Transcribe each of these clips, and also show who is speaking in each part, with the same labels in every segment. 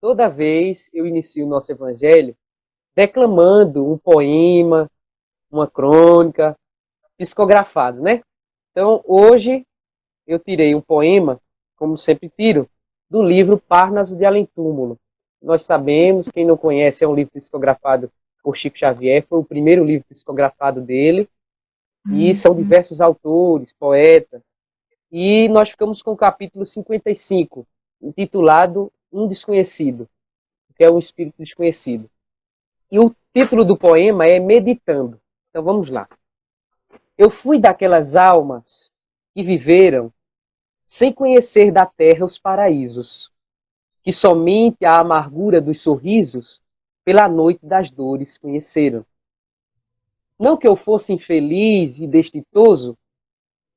Speaker 1: toda vez eu inicio o nosso evangelho declamando um poema, uma crônica, psicografado, né? Então, hoje eu tirei um poema, como sempre tiro, do livro Parnaso de Além Túmulo. Nós sabemos, quem não conhece, é um livro psicografado por Chico Xavier, foi o primeiro livro psicografado dele, e são diversos autores, poetas, e nós ficamos com o capítulo 55, intitulado Um Desconhecido, que é um espírito desconhecido. E o título do poema é Meditando. Então vamos lá. Eu fui daquelas almas que viveram sem conhecer da terra os paraísos, que somente a amargura dos sorrisos pela noite das dores conheceram. Não que eu fosse infeliz e desditoso,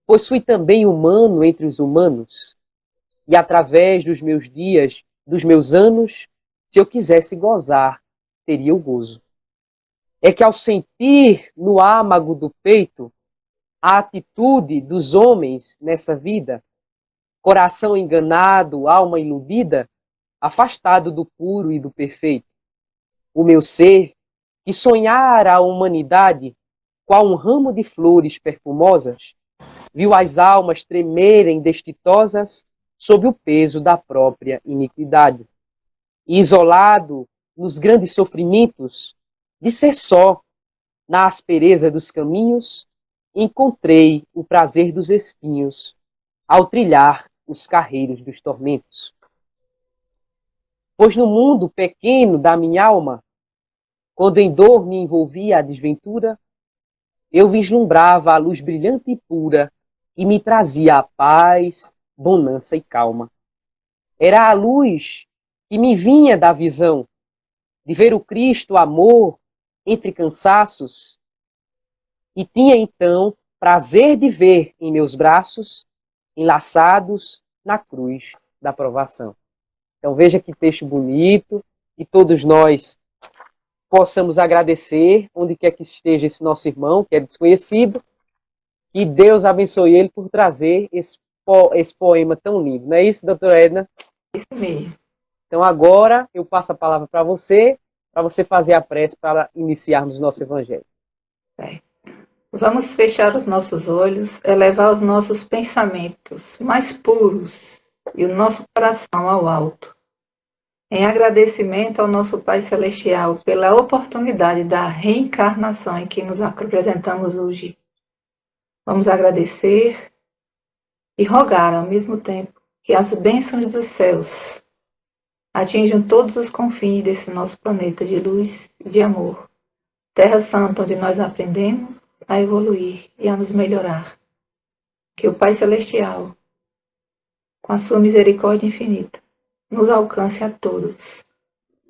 Speaker 1: pois fui também humano entre os humanos, e através dos meus dias, dos meus anos, se eu quisesse gozar, teria o gozo. É que ao sentir no âmago do peito a atitude dos homens nessa vida, coração enganado, alma iludida, afastado do puro e do perfeito, o meu ser, que sonhara a humanidade, qual um ramo de flores perfumosas, viu as almas tremerem destitosas sob o peso da própria iniquidade. E isolado nos grandes sofrimentos, de ser só, na aspereza dos caminhos, encontrei o prazer dos espinhos, ao trilhar os carreiros dos tormentos. Pois no mundo pequeno da minha alma, quando em dor me envolvia a desventura, eu vislumbrava a luz brilhante e pura que me trazia a paz, bonança e calma. Era a luz que me vinha da visão de ver o Cristo amor entre cansaços, e tinha então prazer de ver em meus braços enlaçados na cruz da provação. Então veja que texto bonito, e todos nós possamos agradecer, onde quer que esteja esse nosso irmão, que é desconhecido, que Deus abençoe ele por trazer esse poema tão lindo. Não é isso, doutora Edna?
Speaker 2: Isso mesmo.
Speaker 1: Então agora eu passo a palavra para você fazer a prece para iniciarmos o nosso evangelho.
Speaker 2: Vamos fechar os nossos olhos, elevar os nossos pensamentos mais puros e o nosso coração ao alto, em agradecimento ao nosso Pai Celestial pela oportunidade da reencarnação em que nos apresentamos hoje. Vamos agradecer e rogar ao mesmo tempo que as bênçãos dos céus atinjam todos os confins desse nosso planeta de luz e de amor, terra santa onde nós aprendemos a evoluir e a nos melhorar. Que o Pai Celestial, com a sua misericórdia infinita, nos alcance a todos,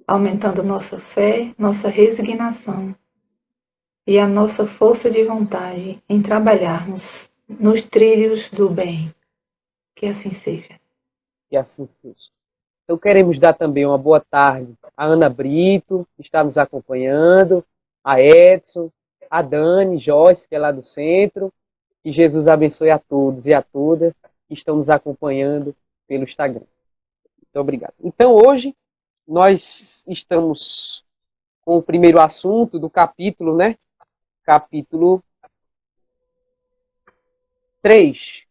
Speaker 2: aumentando nossa fé, nossa resignação e a nossa força de vontade em trabalharmos nos trilhos do bem. Que assim seja.
Speaker 1: Que assim seja. Então queremos dar também uma boa tarde a Ana Brito, que está nos acompanhando, a Edson, a Dani, Joyce, que é lá do centro. Que Jesus abençoe a todos e a todas que estão nos acompanhando pelo Instagram. Muito obrigado. Então hoje nós estamos com o primeiro assunto do capítulo, né? Capítulo 3,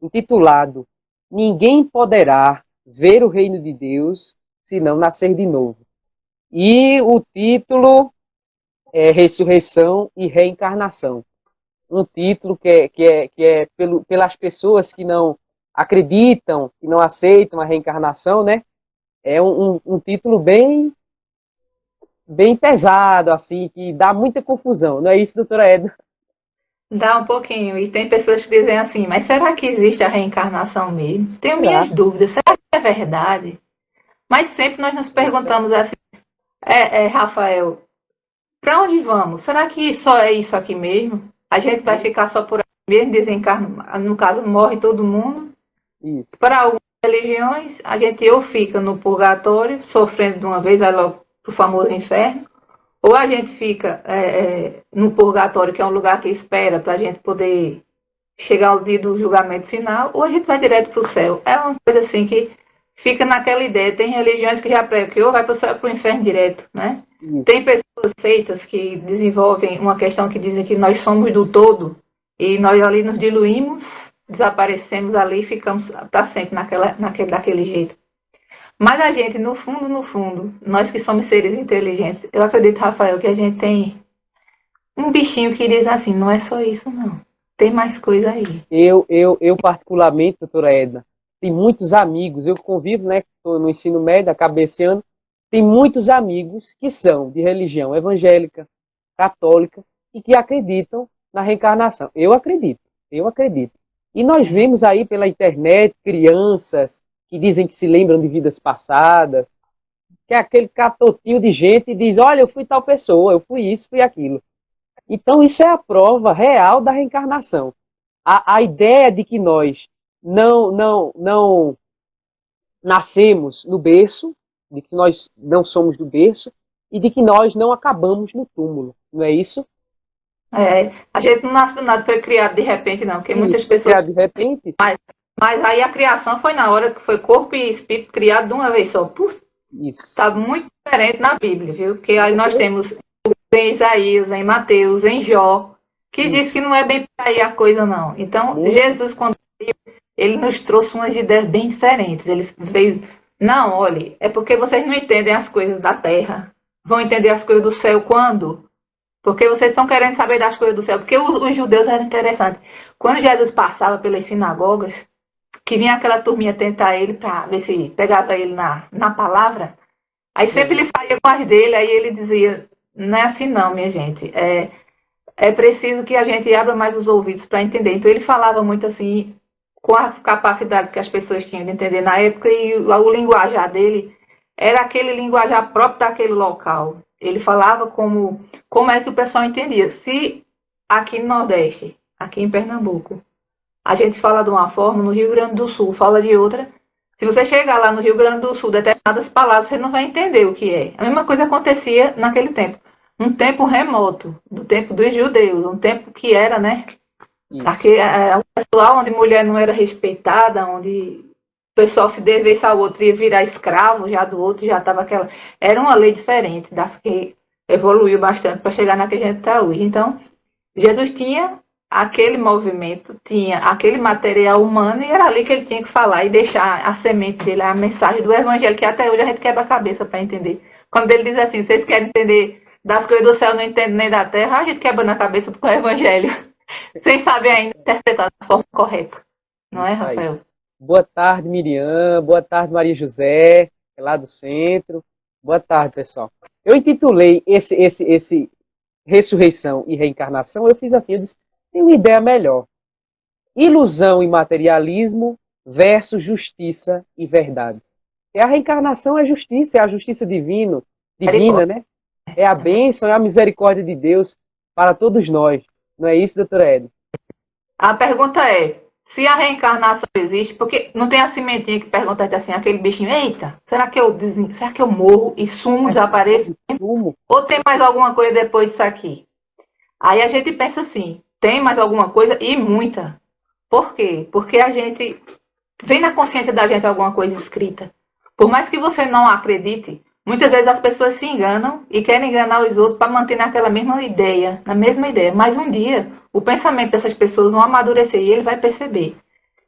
Speaker 1: intitulado Ninguém poderá ver o reino de Deus se não nascer de novo. E o título é Ressurreição e Reencarnação. Um título que é pelas pessoas que não acreditam, que não aceitam a reencarnação, né? É um título bem pesado, assim, que dá muita confusão. Não é isso, doutora Edna?
Speaker 2: Dá um pouquinho. E tem pessoas que dizem assim, mas será que existe a reencarnação mesmo? Tenho
Speaker 1: Será?
Speaker 2: minhas dúvidas. Será que é verdade? Mas sempre nós nos perguntamos assim, Rafael, para onde vamos? Será que só é isso aqui mesmo? A gente vai ficar só por aqui mesmo, desencarna, no caso, morre todo mundo?
Speaker 1: Isso.
Speaker 2: Para algumas religiões, a gente ou fica no purgatório, sofrendo de uma vez, vai logo para o famoso inferno, ou a gente fica no purgatório, que é um lugar que espera para a gente poder chegar ao dia do julgamento final, ou a gente vai direto para o céu. É uma coisa assim que fica naquela ideia. Tem religiões que já pregam que ou vai para o céu ou para o inferno direto, né? Tem
Speaker 1: Isso.
Speaker 2: pessoas seitas que desenvolvem uma questão que dizem que nós somos do todo e nós ali nos diluímos, desaparecemos ali e ficamos para sempre daquele jeito. Mas a gente, no fundo, nós que somos seres inteligentes, eu acredito, Rafael, que a gente tem um bichinho que diz assim, não é só isso não, tem mais coisa aí.
Speaker 1: Eu particularmente, doutora Edna, tem muitos amigos, eu convivo, né, estou no ensino médio, acabei esse ano, tem muitos amigos que são de religião evangélica, católica, e que acreditam na reencarnação. Eu acredito. E nós vemos aí pela internet crianças que dizem que se lembram de vidas passadas, que é aquele catotinho de gente e diz, olha, eu fui tal pessoa, eu fui isso, fui aquilo. Então isso é a prova real da reencarnação. A ideia de que nós não nascemos no berço, de que nós não somos do berço e de que nós não acabamos no túmulo, não é isso?
Speaker 2: A gente não nasce do nada, foi criado de repente não, porque
Speaker 1: Isso,
Speaker 2: muitas pessoas...
Speaker 1: de repente,
Speaker 2: Mas aí a criação foi na hora que foi corpo e espírito criado de uma vez só.
Speaker 1: isso.
Speaker 2: Está muito diferente na Bíblia, viu? Porque aí nós temos em Isaías, em Mateus, em Jó, que diz
Speaker 1: Isso.
Speaker 2: que não é bem por aí a coisa, não. Então,
Speaker 1: Muito.
Speaker 2: Jesus, quando veio, ele nos trouxe umas ideias bem diferentes. Ele veio, não, olhe, é porque vocês não entendem as coisas da terra. Vão entender as coisas do céu quando? Porque vocês estão querendo saber das coisas do céu. Porque os judeus eram interessantes. Quando Jesus passava pelas sinagogas, que vinha aquela turminha tentar ele para ver se pegava ele na palavra, aí sempre ele saía com as dele, aí ele dizia, não é assim não, minha gente, é preciso que a gente abra mais os ouvidos para entender. Então ele falava muito assim, com as capacidades que as pessoas tinham de entender na época, e o linguajar dele era aquele linguajar próprio daquele local. Ele falava como é que o pessoal entendia. Se aqui no Nordeste, aqui em Pernambuco, a gente fala de uma forma, no Rio Grande do Sul fala de outra. Se você chegar lá no Rio Grande do Sul, determinadas palavras, você não vai entender o que é. A mesma coisa acontecia naquele tempo. Um tempo remoto, do tempo dos judeus, um tempo que era, né? Um pessoal onde mulher não era respeitada, onde o pessoal se devesse ao outro ia virar escravo já do outro, já estava aquela. Era uma lei diferente das que evoluiu bastante para chegar na que a gente está hoje. Então, Jesus tinha aquele movimento, tinha aquele material humano e era ali que ele tinha que falar e deixar a semente dele, a mensagem do evangelho, que até hoje a gente quebra a cabeça para entender. Quando ele diz assim, vocês querem entender das coisas do céu, não entendem nem da terra, a gente quebra na cabeça com o evangelho. Sem saber ainda interpretar da forma correta. Não é, Rafael?
Speaker 1: Boa tarde, Miriam. Boa tarde, Maria José, lá do centro. Boa tarde, pessoal. Eu intitulei esse ressurreição e reencarnação, eu fiz assim, eu disse, tem uma ideia melhor. Ilusão e materialismo versus justiça e verdade. E a reencarnação é justiça, é a justiça divina, né? É a bênção, é a misericórdia de Deus para todos nós. Não é isso, doutora Edna?
Speaker 2: A pergunta é, se a reencarnação existe, porque não tem a sementinha que pergunta assim, aquele bichinho, eita, será que eu morro e sumo, desapareço? Ou tem mais alguma coisa depois disso aqui? Aí a gente pensa assim, tem mais alguma coisa e muita. Por quê? Porque a gente vem na consciência da gente alguma coisa escrita. Por mais que você não acredite, muitas vezes as pessoas se enganam e querem enganar os outros para manter naquela mesma ideia, na mesma ideia. Mas um dia, o pensamento dessas pessoas vão amadurecer e ele vai perceber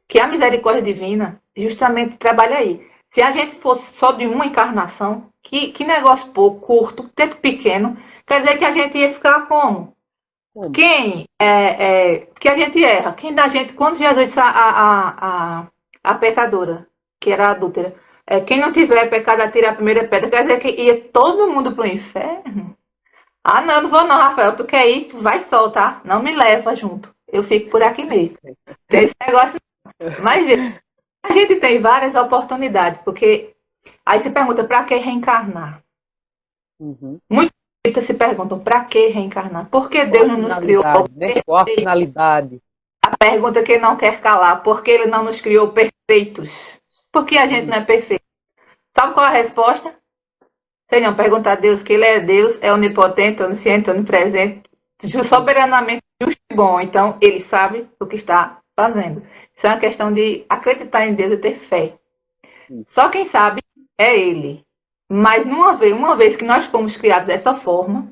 Speaker 2: que a misericórdia divina justamente trabalha aí. Se a gente fosse só de uma encarnação, que negócio pouco, curto, tempo pequeno, quer dizer que a gente ia ficar como? Que a gente erra. Quem da gente, quando Jesus disse a pecadora, que era adúltera, quem não tiver pecado, atira a primeira pedra, quer dizer que ia todo mundo pro inferno? Ah, não vou não, Rafael, tu quer ir? Vai só, tá? Não me leva junto. Eu fico por aqui mesmo. Tem esse negócio. Mas veja, a gente tem várias oportunidades, porque aí se pergunta, para que reencarnar? Muitos se perguntam, para que reencarnar? Por que Deus não nos criou?
Speaker 1: Né? Qual a finalidade?
Speaker 2: A pergunta que não quer calar, por que ele não nos criou perfeitos? Por que a gente não é perfeito? Sabe qual a resposta? Vocês não perguntar a Deus que ele é Deus, é onipotente, onisciente, onipresente, soberanamente justo e bom. Então, ele sabe o que está fazendo. Isso é uma questão de acreditar em Deus e ter fé. Só quem sabe é Ele. Mas uma vez que nós fomos criados dessa forma,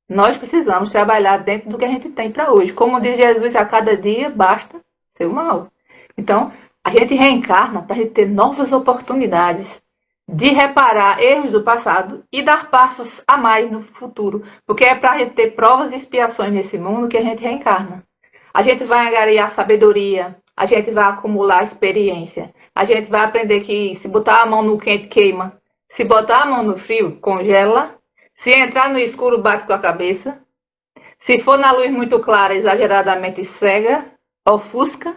Speaker 2: nós precisamos trabalhar dentro do que a gente tem para hoje. Como diz Jesus, a cada dia basta ser o mal. Então, a gente reencarna para a gente ter novas oportunidades de reparar erros do passado e dar passos a mais no futuro. Porque é para a gente ter provas e expiações nesse mundo que a gente reencarna. A gente vai angariar sabedoria, a gente vai acumular experiência, a gente vai aprender que se botar a mão no quente queima, se botar a mão no frio congela, se entrar no escuro bate com a cabeça, se for na luz muito clara exageradamente cega, ofusca.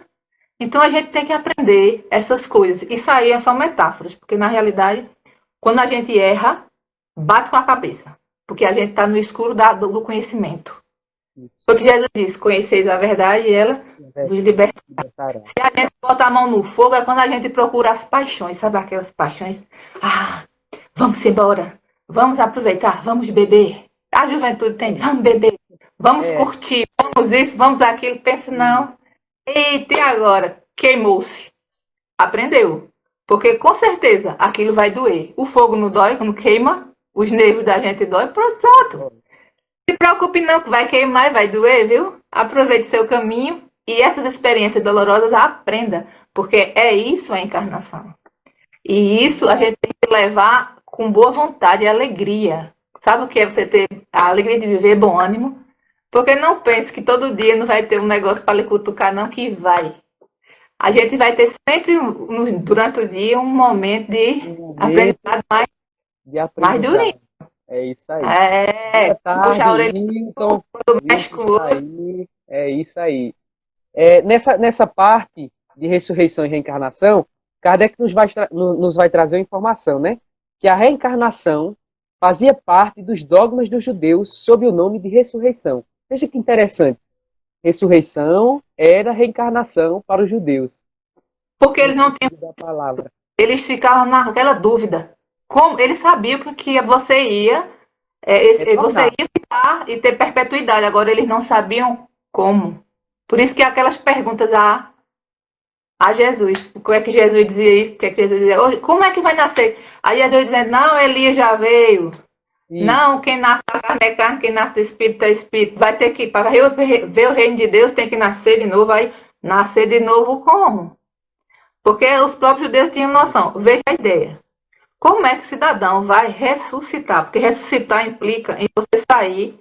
Speaker 2: Então a gente tem que aprender essas coisas. Isso aí são metáforas, porque na realidade, quando a gente erra, bate com a cabeça, porque a gente está no escuro do conhecimento. Porque Jesus disse, conheceis a verdade e ela vos libertará. Se a gente botar a mão no fogo, é quando a gente procura as paixões, sabe aquelas paixões? Ah, vamos embora, vamos aproveitar, vamos beber. A juventude tem, vamos beber, vamos curtir, vamos isso, vamos aquilo. Pensa, não. Eita, e agora? Queimou-se. Aprendeu. Porque com certeza aquilo vai doer. O fogo não dói quando queima, os nervos da gente dói, pronto. Se preocupe não, que vai queimar e vai doer, viu? Aproveite seu caminho e essas experiências dolorosas aprenda, porque é isso a encarnação. E isso a gente tem que levar com boa vontade e alegria. Sabe o que é você ter a alegria de viver, bom ânimo? Porque não pense que todo dia não vai ter um negócio para lhe cutucar, não, que vai. A gente vai ter sempre, durante o dia, um momento de aprendizado mais durinho.
Speaker 1: É isso aí.
Speaker 2: Puxa a orelha
Speaker 1: Então,
Speaker 2: quando mexe com o outro.
Speaker 1: é isso aí. Nessa parte de ressurreição e reencarnação, Kardec nos vai trazer uma informação, né? Que a reencarnação fazia parte dos dogmas dos judeus sob o nome de ressurreição. Veja que interessante. Ressurreição era reencarnação para os judeus.
Speaker 2: Porque eles não tinham.
Speaker 1: Palavra.
Speaker 2: Eles ficavam naquela dúvida. Como eles sabiam que você ia ficar e ter perpetuidade. Agora eles não sabiam como. Por isso que aquelas perguntas a Jesus. Como é que Jesus dizia isso? Porque é que Jesus dizia, como é que vai nascer? Aí Jesus dizendo, não, Elias já veio. Isso. Não, quem nasce da carne é carne, quem nasce do espírito é espírito. Vai ter que, para ver o reino de Deus, tem que nascer de novo. Aí, nascer de novo como? Porque os próprios judeus tinham noção. Veja a ideia. Como é que o cidadão vai ressuscitar? Porque ressuscitar implica em você sair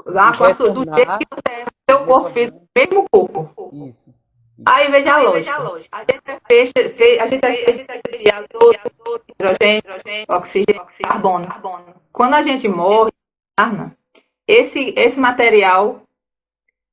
Speaker 2: do jeito que você é, seu corpo físico, mesmo corpo. Isso. Aí veja a lógica. A gente é feito de azoto, hidrogênio, oxigênio, carbono. Quando a gente morre, esse material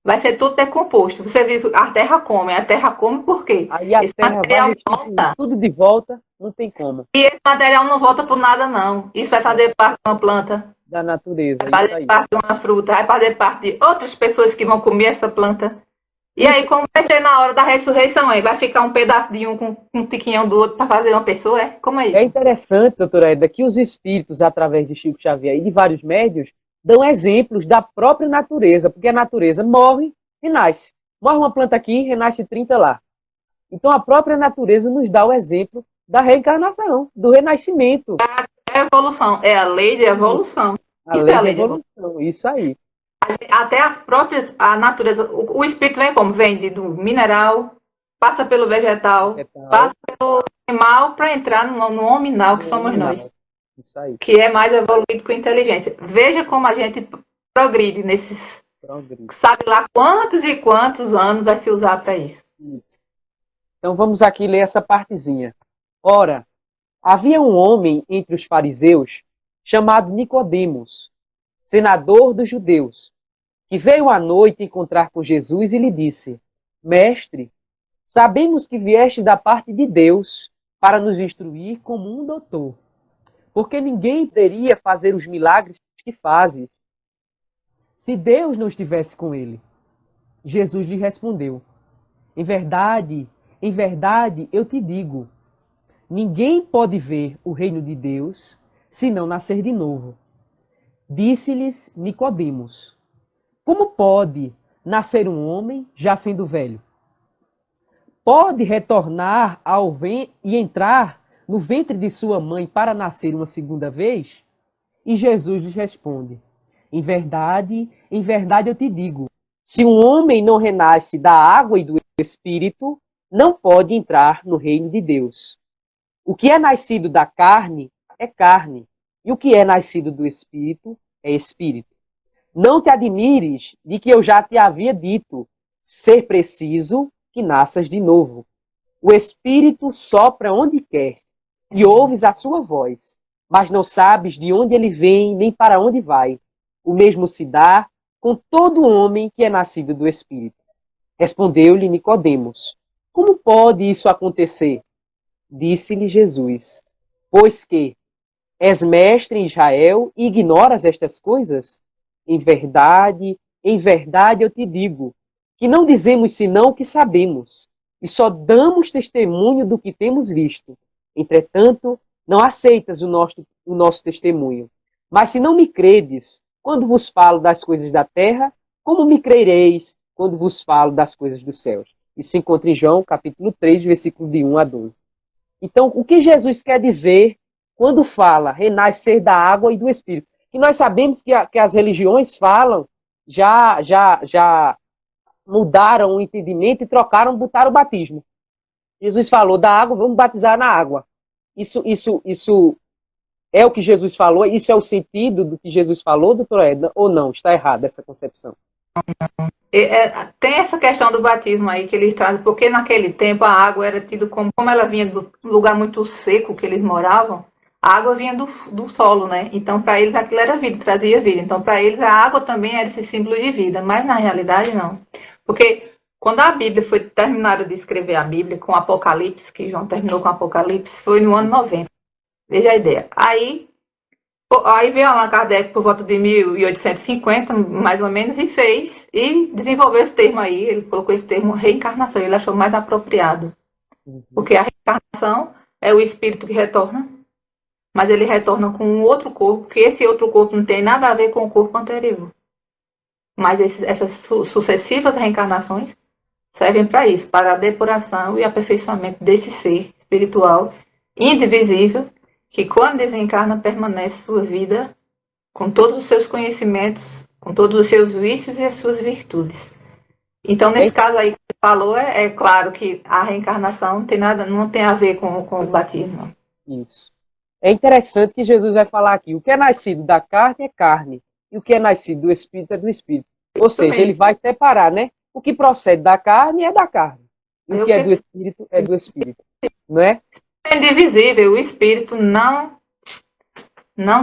Speaker 2: vai ser tudo decomposto. Você viu, a terra come por quê?
Speaker 1: Aí a terra vai volta, tudo de volta, não tem como.
Speaker 2: E esse material não volta por nada, não. Isso vai fazer parte de uma planta.
Speaker 1: Da natureza.
Speaker 2: Vai fazer parte de uma fruta, vai fazer parte de outras pessoas que vão comer essa planta. E aí, como vai ser na hora da ressurreição, aí? Vai ficar um pedaço de um com um tiquinho do outro para fazer uma pessoa, é? Como é isso?
Speaker 1: É interessante, doutora Eda, que os espíritos, através de Chico Xavier e de vários médiuns, dão exemplos da própria natureza, porque a natureza morre e nasce. Morre uma planta aqui, renasce 30 lá. Então a própria natureza nos dá o exemplo da reencarnação, do renascimento.
Speaker 2: É a evolução, é a lei de evolução.
Speaker 1: A lei de evolução, isso aí.
Speaker 2: Até a natureza, o espírito vem como? Vem do mineral, passa pelo vegetal, passa pelo animal para entrar no hominal, que somos nós.
Speaker 1: Isso aí.
Speaker 2: Que é mais evoluído com inteligência. Veja como a gente progride nesses... Sabe lá quantos e quantos anos vai se usar para isso.
Speaker 1: Então vamos aqui ler essa partezinha. Ora, havia um homem entre os fariseus chamado Nicodemos, senador dos judeus, que veio à noite encontrar com Jesus e lhe disse: Mestre, sabemos que vieste da parte de Deus para nos instruir como um doutor, porque ninguém poderia fazer os milagres que fazes se Deus não estivesse com ele. Jesus lhe respondeu: em verdade, eu te digo, ninguém pode ver o reino de Deus se não nascer de novo. Disse-lhes Nicodemos: como pode nascer um homem já sendo velho? Pode retornar ao vento e entrar no ventre de sua mãe para nascer uma segunda vez? E Jesus lhes responde: em verdade eu te digo, se um homem não renasce da água e do Espírito, não pode entrar no reino de Deus. O que é nascido da carne é carne, e o que é nascido do Espírito é Espírito. Não te admires de que eu já te havia dito, ser preciso que nasças de novo. O Espírito sopra onde quer, e ouves a sua voz, mas não sabes de onde ele vem nem para onde vai. O mesmo se dá com todo homem que é nascido do Espírito. Respondeu-lhe Nicodemos: Como pode isso acontecer? Disse-lhe Jesus: Pois que és mestre em Israel e ignoras estas coisas? Em verdade eu te digo, que não dizemos senão o que sabemos, e só damos testemunho do que temos visto. Entretanto, não aceitas o nosso testemunho. Mas se não me credes, quando vos falo das coisas da terra, como me crereis quando vos falo das coisas dos céus? Isso se encontra em João, capítulo 3, versículo de 1 a 12. Então, o que Jesus quer dizer quando fala renascer da água e do Espírito? Que nós sabemos que as religiões falam, já mudaram o entendimento e botaram o batismo. Jesus falou da água, vamos batizar na água. Isso é o que Jesus falou? Isso é o sentido do que Jesus falou, doutor Edna? Ou não? Está errada essa concepção?
Speaker 2: Tem essa questão do batismo aí que eles trazem, porque naquele tempo a água era tida como ela vinha do lugar muito seco que eles moravam, a água vinha do solo, né? Então para eles aquilo era vida, trazia vida. Então para eles a água também era esse símbolo de vida, mas na realidade não. Porque quando a Bíblia foi terminada de escrever a Bíblia com Apocalipse, que João terminou com Apocalipse, foi no ano 90. Veja a ideia. Aí veio Allan Kardec por volta de 1850, mais ou menos, e desenvolveu esse termo aí, ele colocou esse termo reencarnação, ele achou mais apropriado. Porque a reencarnação é o espírito que retorna, mas ele retorna com um outro corpo, que esse outro corpo não tem nada a ver com o corpo anterior. Mas essas sucessivas reencarnações servem para isso, para a depuração e aperfeiçoamento desse ser espiritual indivisível, que quando desencarna permanece sua vida com todos os seus conhecimentos, com todos os seus vícios e as suas virtudes. Então, nesse caso aí que você falou, é claro que a reencarnação não tem a ver com o batismo.
Speaker 1: Isso. É interessante que Jesus vai falar aqui, o que é nascido da carne é carne, e o que é nascido do Espírito é do Espírito. Ou seja, ele vai separar, né? O que procede da carne é da carne, e o que é do Espírito é do Espírito. Não é?
Speaker 2: É indivisível, o Espírito não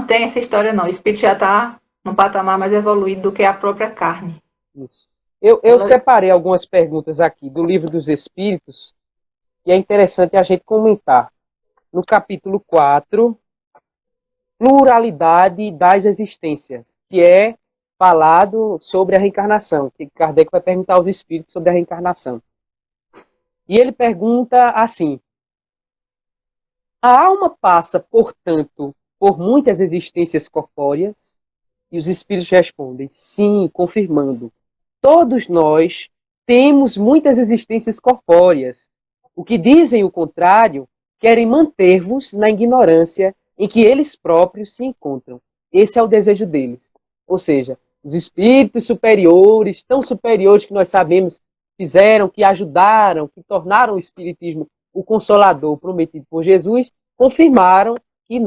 Speaker 2: tem essa história não. O Espírito já está num patamar mais evoluído do que a própria carne.
Speaker 1: Isso. Eu separei algumas perguntas aqui do Livro dos Espíritos, e é interessante a gente comentar. No capítulo 4, pluralidade das existências, que é falado sobre a reencarnação, que Kardec vai perguntar aos espíritos sobre a reencarnação. E ele pergunta assim: a alma passa, portanto, por muitas existências corpóreas? E os espíritos respondem: sim, confirmando. Todos nós temos muitas existências corpóreas. O que dizem o contrário querem manter-vos na ignorância em que eles próprios se encontram. Esse é o desejo deles. Ou seja, os espíritos superiores, tão superiores que nós sabemos, fizeram, que ajudaram, que tornaram o espiritismo o consolador prometido por Jesus, confirmaram que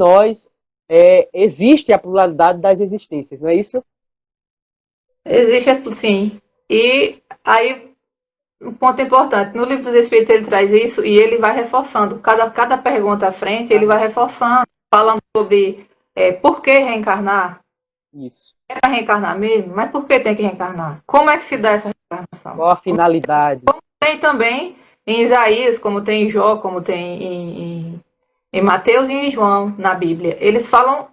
Speaker 1: existe a pluralidade das existências, não é isso?
Speaker 2: Existe, sim. E aí, um ponto importante, no Livro dos Espíritos ele traz isso e ele vai reforçando. Cada pergunta à frente, ele vai reforçando, falando sobre por que reencarnar.
Speaker 1: Isso.
Speaker 2: É para reencarnar mesmo? Mas por que tem que reencarnar? Como é que se dá essa reencarnação?
Speaker 1: Qual a finalidade?
Speaker 2: Como tem também em Isaías, como tem em Jó, como tem em Mateus e em João, na Bíblia. Eles falam,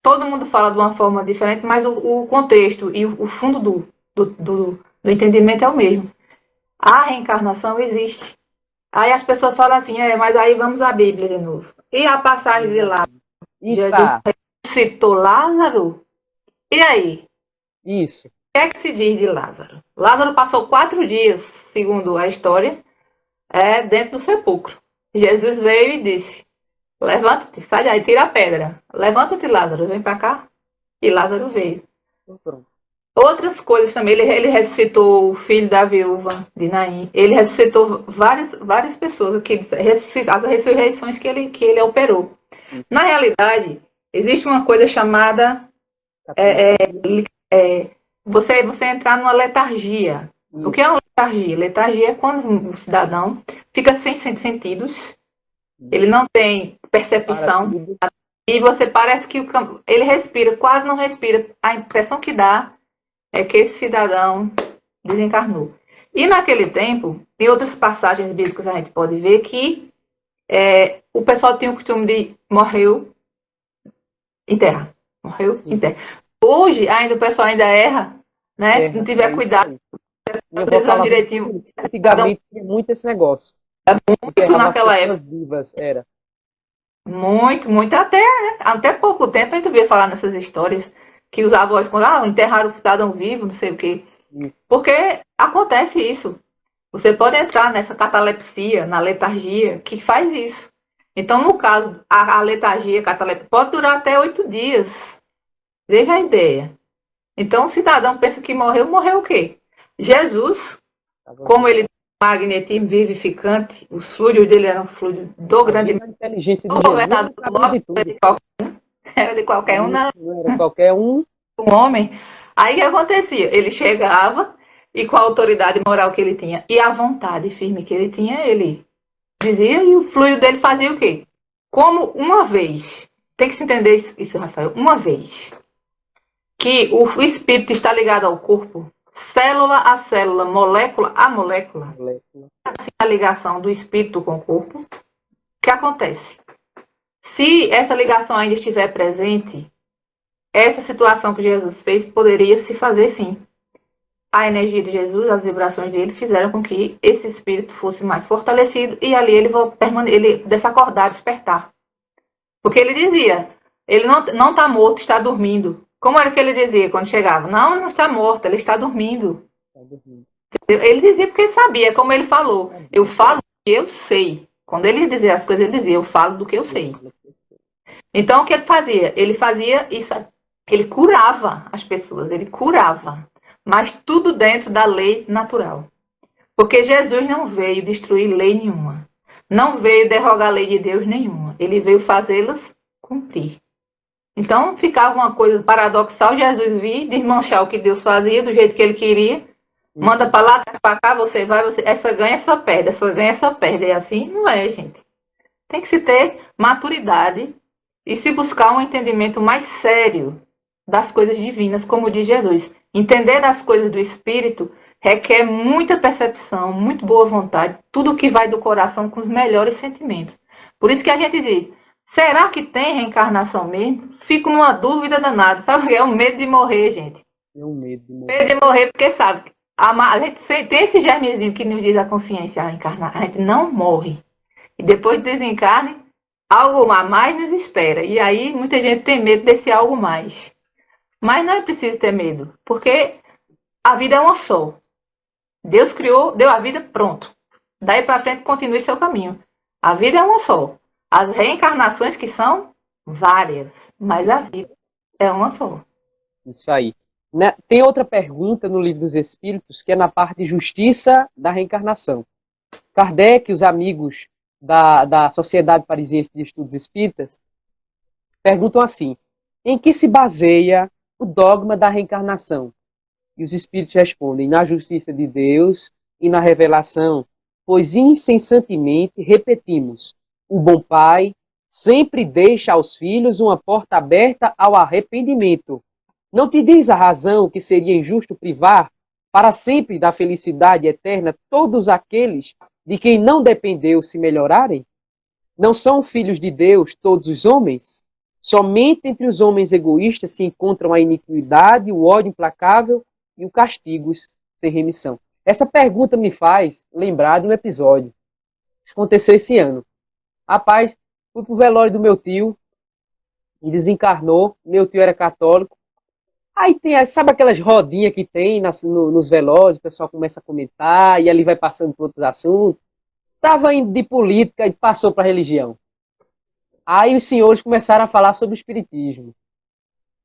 Speaker 2: todo mundo fala de uma forma diferente, mas o contexto e o fundo do entendimento é o mesmo. A reencarnação existe. Aí as pessoas falam assim, mas aí vamos à Bíblia de novo. E a passagem de lá? Jesus citou Lázaro? E aí?
Speaker 1: Isso.
Speaker 2: O que é que se diz de Lázaro? Lázaro passou 4 dias, segundo a história, dentro do sepulcro. Jesus veio e disse: Levanta-te, sai daí, tira a pedra. Levanta-te, Lázaro, vem para cá. E Lázaro veio.
Speaker 1: Pronto.
Speaker 2: Outras coisas também, ele ressuscitou o filho da viúva de Naim. Ele ressuscitou várias pessoas, as ressurreições que ele operou. Na realidade, existe uma coisa chamada você entrar numa letargia. O que é uma letargia? Letargia é quando o cidadão fica sem sentidos, ele não tem percepção, e você parece que ele respira, quase não respira. A impressão que dá é que esse cidadão desencarnou. E naquele tempo, em outras passagens bíblicas a gente pode ver que o pessoal tinha o costume de morreu em terra. Morreu em terra. Hoje, ainda o pessoal ainda erra, né? Se não tiver cuidado,
Speaker 1: utilizando direitinho. Antigamente tinha muito esse negócio.
Speaker 2: Muito naquela época.
Speaker 1: Vivas, era.
Speaker 2: Muito. Até pouco tempo a gente via falar nessas histórias que os avós, quando enterraram o cidadão vivo, não sei o quê. Isso. Porque acontece isso. Você pode entrar nessa catalepsia, na letargia, que faz isso. Então, no caso, a letargia, a catalepsia, pode durar até 8 dias. Veja a ideia. Então, o cidadão pensa que morreu o quê? Jesus, como ele tem magnetismo vivificante, os fluidos dele eram fluidos do grande...
Speaker 1: A inteligência de Jesus
Speaker 2: era de qualquer um.
Speaker 1: Não era qualquer um.
Speaker 2: Um homem. Aí o que acontecia? Ele chegava e com a autoridade moral que ele tinha e a vontade firme que ele tinha, ele dizia e o fluido dele fazia o quê? Como uma vez, tem que se entender isso, Rafael, uma vez que o espírito está ligado ao corpo, célula a célula, molécula a molécula, assim, a ligação do espírito com o corpo, o que acontece? Se essa ligação ainda estiver presente, essa situação que Jesus fez poderia se fazer sim. A energia de Jesus, as vibrações dele fizeram com que esse espírito fosse mais fortalecido e ali ele desacordar, despertar. Porque ele dizia, ele não está morto, está dormindo. Como era que ele dizia quando chegava? Não, ele não está morto, ele está dormindo. Ele dizia porque ele sabia, como ele falou. Eu falo do que eu sei. Quando ele dizia as coisas, ele dizia, eu falo do que eu sei. Então, o que ele fazia? Ele fazia isso, ele curava as pessoas, ele curava. Mas tudo dentro da lei natural. Porque Jesus não veio destruir lei nenhuma. Não veio derrogar a lei de Deus nenhuma. Ele veio fazê-las cumprir. Então, ficava uma coisa paradoxal, Jesus vir desmanchar o que Deus fazia, do jeito que ele queria. Manda para lá, para cá, você vai, essa ganha, essa perde, essa ganha, essa perde. É assim? Não é, gente. Tem que se ter maturidade e se buscar um entendimento mais sério das coisas divinas, como diz Jesus. Entender das coisas do Espírito requer muita percepção, muito boa vontade, tudo que vai do coração com os melhores sentimentos. Por isso que a gente diz, será que tem reencarnação mesmo? Fico numa dúvida danada. Sabe o que é? O medo de morrer, gente.
Speaker 1: É um medo de morrer.
Speaker 2: Medo de morrer, porque sabe, a gente tem esse germezinho que nos diz a consciência, a encarnar. A gente não morre. E depois do desencarne, algo a mais nos espera. E aí muita gente tem medo desse algo mais. Mas não é preciso ter medo, porque a vida é uma só. Deus criou, deu a vida, pronto. Daí para frente continue seu caminho. A vida é uma só. As reencarnações que são várias, mas a vida é uma só.
Speaker 1: Isso aí. Tem outra pergunta no Livro dos Espíritos, que é na parte de justiça da reencarnação. Kardec e os amigos da Sociedade Parisiense de Estudos Espíritas perguntam assim: em que se baseia o dogma da reencarnação? E os espíritos respondem: na justiça de Deus e na revelação, pois incessantemente repetimos: o bom pai sempre deixa aos filhos uma porta aberta ao arrependimento. Não te diz a razão que seria injusto privar para sempre da felicidade eterna todos aqueles de quem não dependeu se melhorarem? Não são filhos de Deus todos os homens? Somente entre os homens egoístas se encontram a iniquidade, o ódio implacável e o castigo sem remissão. Essa pergunta me faz lembrar de um episódio que aconteceu esse ano. Rapaz, fui pro velório do meu tio e desencarnou. Meu tio era católico. Aí tem, sabe aquelas rodinhas que tem nos velórios, o pessoal começa a comentar e ali vai passando por outros assuntos. Estava indo de política e passou para religião. Aí os senhores começaram a falar sobre o espiritismo.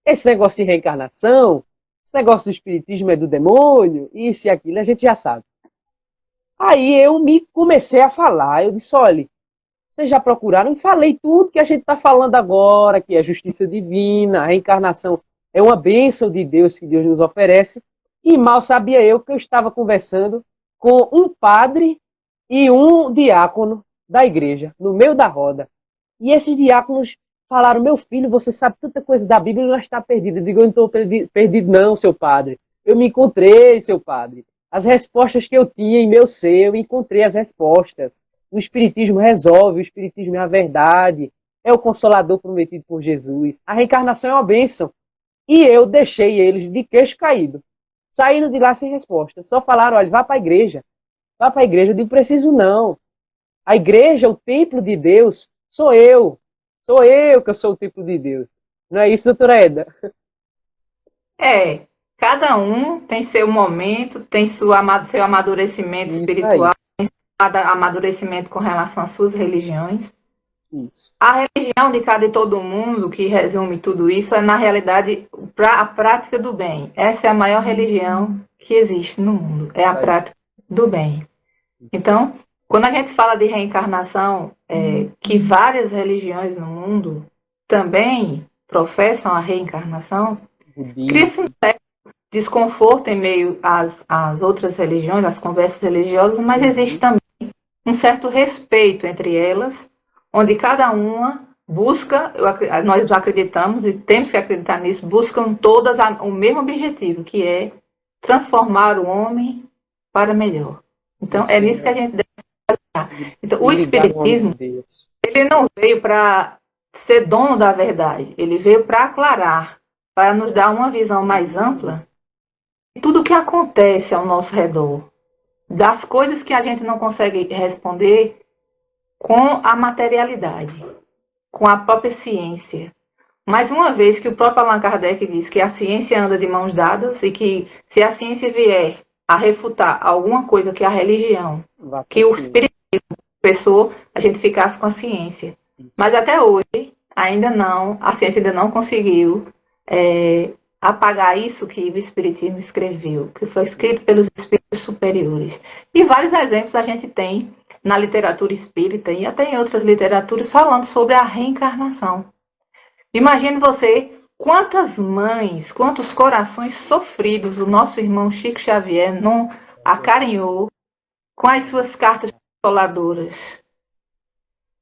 Speaker 1: Esse negócio de reencarnação, esse negócio do espiritismo é do demônio, isso e aquilo, a gente já sabe. Aí eu me comecei a falar, eu disse, olha, vocês já procuraram? E falei tudo que a gente está falando agora, que é justiça divina, a reencarnação é uma bênção de Deus que Deus nos oferece. E mal sabia eu que eu estava conversando com um padre e um diácono da igreja, no meio da roda. E esses diáconos falaram, meu filho, você sabe tanta coisa da Bíblia e não está perdido. Eu digo, eu não estou perdido não, seu padre. Eu me encontrei, seu padre. As respostas que eu tinha em meu ser, eu encontrei as respostas. O Espiritismo resolve, o Espiritismo é a verdade, é o Consolador prometido por Jesus. A reencarnação é uma bênção. E eu deixei eles de queixo caído, saindo de lá sem resposta. Só falaram, olha, vá para a igreja. Vá para a igreja. Eu digo, preciso não. A igreja, o templo de Deus, sou eu. Sou eu que eu sou o templo de Deus. Não é isso, doutora Eda?
Speaker 2: É, cada um tem seu momento, tem seu amadurecimento
Speaker 1: Isso aí.
Speaker 2: espiritual, cada amadurecimento com relação às suas religiões.
Speaker 1: Isso.
Speaker 2: A religião de cada e todo mundo, que resume tudo isso, é, na realidade, a prática do bem. Essa é a maior religião que existe no mundo, é a
Speaker 1: Isso aí.
Speaker 2: prática do bem. Então, quando a gente fala de reencarnação, que várias religiões no mundo também professam a reencarnação, cria-se um
Speaker 1: Budismo.
Speaker 2: desconforto em meio às outras religiões, às conversas religiosas, mas existe
Speaker 1: Uhum.
Speaker 2: também um certo respeito entre elas, onde cada uma busca, nós acreditamos e temos que acreditar nisso, buscam todas o mesmo objetivo, que é transformar o homem para melhor. Então, é
Speaker 1: Isso
Speaker 2: nisso que a
Speaker 1: é.
Speaker 2: gente deve estar. Então,
Speaker 1: E
Speaker 2: o
Speaker 1: ligar no homem de
Speaker 2: Espiritismo,
Speaker 1: Deus.
Speaker 2: ele não veio para ser dono da verdade, ele veio para aclarar, para nos dar uma visão mais ampla de tudo o que acontece ao nosso redor, das coisas que a gente não consegue responder com a materialidade, com a própria ciência. Mais uma vez que o próprio Allan Kardec diz que a ciência anda de mãos dadas e que se a ciência vier a refutar alguma coisa que a religião,
Speaker 1: Vá por
Speaker 2: que o
Speaker 1: cima.
Speaker 2: espírito pensou, a gente ficasse com a ciência. Mas até hoje, ainda não, a ciência ainda não conseguiu apagar isso que o Espiritismo escreveu, que foi escrito pelos espíritos superiores. E vários exemplos a gente tem na literatura espírita e até em outras literaturas falando sobre a reencarnação. Imagine você quantas mães, quantos corações sofridos o nosso irmão Chico Xavier não acarinhou com as suas cartas consoladoras.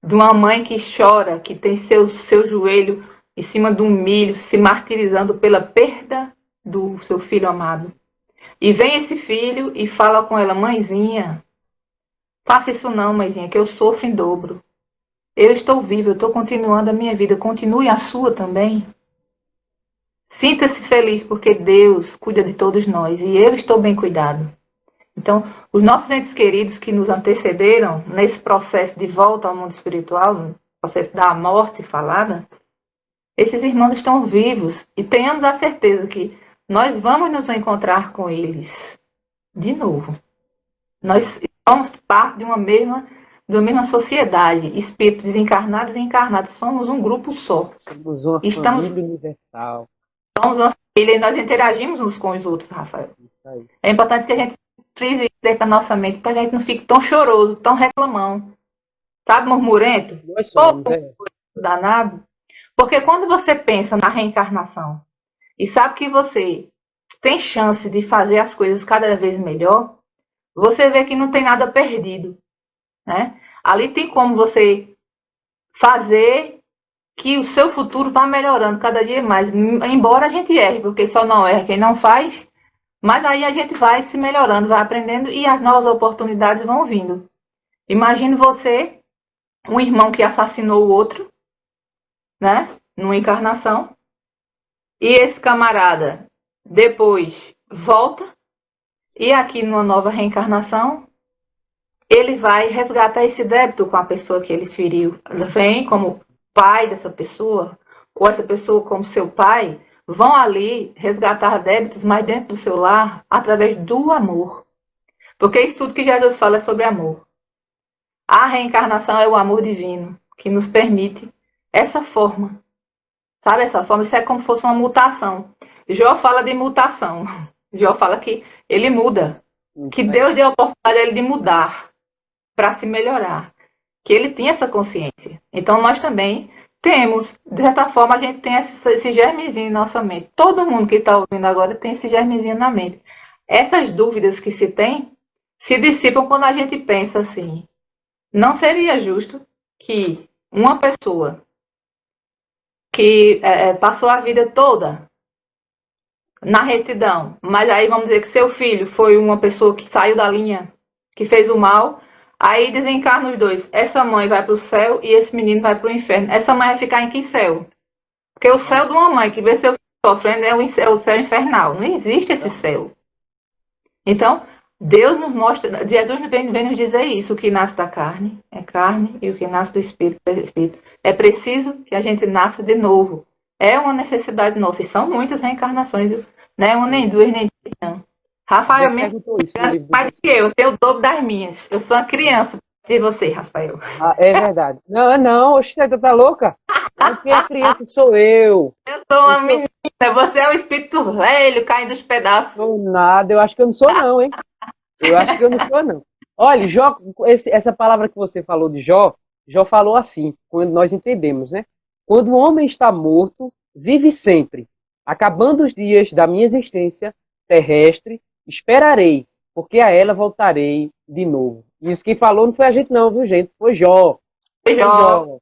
Speaker 2: De uma mãe que chora, que tem seu joelho em cima do milho, se martirizando pela perda do seu filho amado. E vem esse filho e fala com ela, mãezinha, faça isso não, mãezinha, que eu sofro em dobro. Eu estou viva, eu estou continuando a minha vida, continue a sua também. Sinta-se feliz porque Deus cuida de todos nós e eu estou bem cuidado. Então, os nossos entes queridos que nos antecederam nesse processo de volta ao mundo espiritual, no processo da morte falada, esses irmãos estão vivos e tenhamos a certeza que nós vamos nos encontrar com eles de novo. Nós somos parte de uma mesma sociedade, espíritos desencarnados e encarnados, somos um grupo só.
Speaker 1: Somos uma
Speaker 2: Estamos,
Speaker 1: família universal.
Speaker 2: somos uma família e nós interagimos uns com os outros, Rafael.
Speaker 1: Isso aí.
Speaker 2: É importante que a gente frise isso dentro da nossa mente, para que a gente não fique tão choroso, tão reclamão. Sabe, murmurento?
Speaker 1: Nós
Speaker 2: Ou
Speaker 1: somos, é.
Speaker 2: danado. Porque quando você pensa na reencarnação e sabe que você tem chance de fazer as coisas cada vez melhor, você vê que não tem nada perdido, né? Ali tem como você fazer que o seu futuro vá melhorando cada dia mais, embora a gente erre, porque só não erra quem não faz, mas aí a gente vai se melhorando, vai aprendendo e as novas oportunidades vão vindo. Imagine você, um irmão que assassinou o outro, né? Numa encarnação, e esse camarada depois volta e aqui numa nova reencarnação ele vai resgatar esse débito com a pessoa que ele feriu. Vem como pai dessa pessoa, ou essa pessoa como seu pai, vão ali resgatar débitos mais dentro do seu lar através do amor. Porque isso tudo que Jesus fala é sobre amor. A reencarnação é o amor divino que nos permite essa forma. Sabe essa forma? Isso é como se fosse uma mutação. Jó fala de mutação. Jó fala que ele muda. Que Deus deu a oportunidade a ele de mudar para se melhorar. Que ele tinha essa consciência. Então nós também temos, de certa forma, a gente tem esse germezinho em nossa mente. Todo mundo que está ouvindo agora tem esse germezinho na mente. Essas dúvidas que se tem se dissipam quando a gente pensa assim. Não seria justo que uma pessoa que passou a vida toda na retidão, mas aí vamos dizer que seu filho foi uma pessoa que saiu da linha, que fez o mal, aí desencarna os dois. Essa mãe vai para o céu e esse menino vai para o inferno. Essa mãe vai ficar em que céu? Porque o céu de uma mãe que vê seu filho sofrendo é o céu infernal. Não existe esse céu. Então, Deus nos mostra, Jesus vem nos dizer isso, o que nasce da carne é carne e o que nasce do espírito é espírito. É preciso que a gente nasça de novo. É uma necessidade nossa, e são muitas reencarnações, viu? Não é uma, nem duas, nem três, não. Rafael, mais do que eu tenho o dobro das minhas. Eu sou uma criança de você, Rafael.
Speaker 1: Ah, é verdade. Não, não, oxe, você tá louca? Quem é criança sou eu.
Speaker 2: Eu sou uma menina, você é um espírito velho, caindo dos pedaços.
Speaker 1: Não sou nada, eu acho que eu não sou não, hein? Eu acho que eu não sou não. Olha, Jó, essa palavra que você falou de Jó, Jó falou assim, quando nós entendemos, né? Quando o homem está morto, vive sempre. Acabando os dias da minha existência terrestre, esperarei, porque a ela voltarei de novo. Isso que falou não foi a gente não, viu, gente? Foi Jó.
Speaker 2: Foi Jó.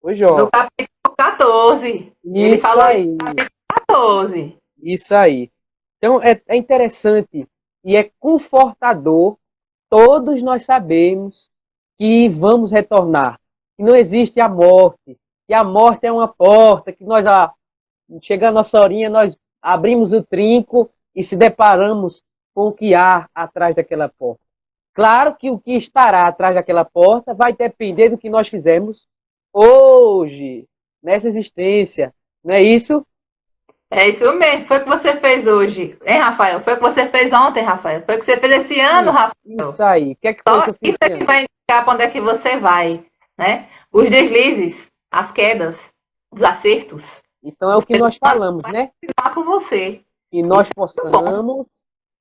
Speaker 1: Foi Jó.
Speaker 2: No capítulo 14. Ele
Speaker 1: Isso
Speaker 2: falou
Speaker 1: aí.
Speaker 2: no capítulo 14.
Speaker 1: Isso aí. Então, é interessante e é confortador. Todos nós sabemos que vamos retornar. Que não existe a morte. Que a morte é uma porta. Que nós, chega a nossa horinha, nós abrimos o trinco e se deparamos com o que há atrás daquela porta. Claro que o que estará atrás daquela porta vai depender do que nós fizemos hoje, nessa existência. Não é isso?
Speaker 2: É isso mesmo. Foi o que você fez hoje, hein, Rafael? Foi o que você fez ontem, Rafael? Foi o que você fez esse ano, Rafael?
Speaker 1: Isso aí. O que é que foi que eu fiz
Speaker 2: Isso é que vai indicar para onde é que você vai, né? Os deslizes, as quedas, os acertos.
Speaker 1: Então é o que nós falamos, né?
Speaker 2: Vai com você.
Speaker 1: Que nós possamos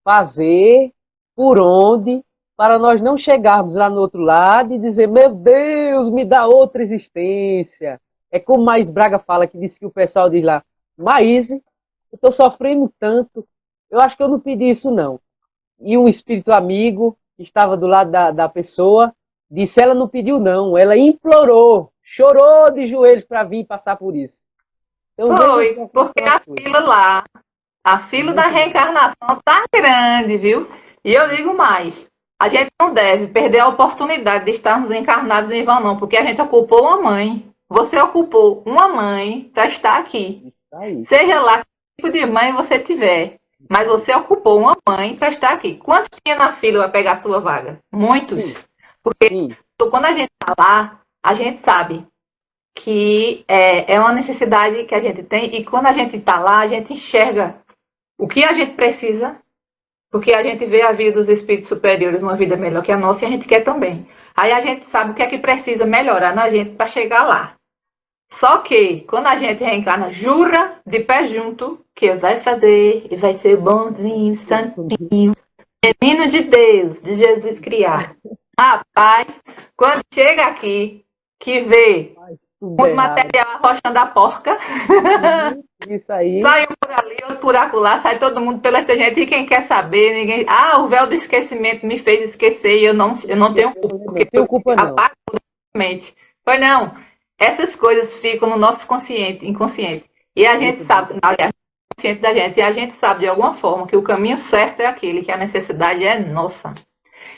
Speaker 1: fazer por onde, para nós não chegarmos lá no outro lado e dizer, meu Deus, me dá outra existência. É como Mais Braga fala, que disse que o pessoal diz lá, Maíse, eu estou sofrendo tanto, eu acho que eu não pedi isso não. E um espírito amigo, que estava do lado da pessoa, disse, ela não pediu não, ela implorou, chorou de joelhos para vir passar por isso. Então,
Speaker 2: foi, porque a fila lá, a fila da reencarnação tá grande, viu? E eu digo mais, a gente não deve perder a oportunidade de estarmos encarnados em vão não, porque a gente ocupou uma mãe. Você ocupou uma mãe para estar aqui. Seja lá que tipo de mãe você tiver. Mas você ocupou uma mãe para estar aqui. Quantos tinha na fila para pegar a sua vaga? Muitos. Sim. Porque quando a gente está lá, a gente sabe que é uma necessidade que a gente tem. E quando a gente está lá, a gente enxerga o que a gente precisa. Porque a gente vê a vida dos espíritos superiores, uma vida melhor que a nossa, e a gente quer também. Aí a gente sabe o que é que precisa melhorar na gente para chegar lá. Só que, quando a gente reencarna, jura de pé junto que vai fazer e vai ser bonzinho, santinho, menino de Deus, de Jesus criar. Rapaz, quando chega aqui, que vê muito material arrochando a porca,
Speaker 1: isso aí.
Speaker 2: Sai um por ali, outro por acolá, sai todo mundo pela gente, e quem quer saber, ninguém... o véu do esquecimento me fez esquecer e eu não tenho culpa, porque
Speaker 1: eu culpa não.
Speaker 2: Apago mente. Pois não. Essas coisas ficam no nosso inconsciente. E a gente sabe, aliás, consciente da gente, e a gente sabe de alguma forma que o caminho certo é aquele, que a necessidade é nossa.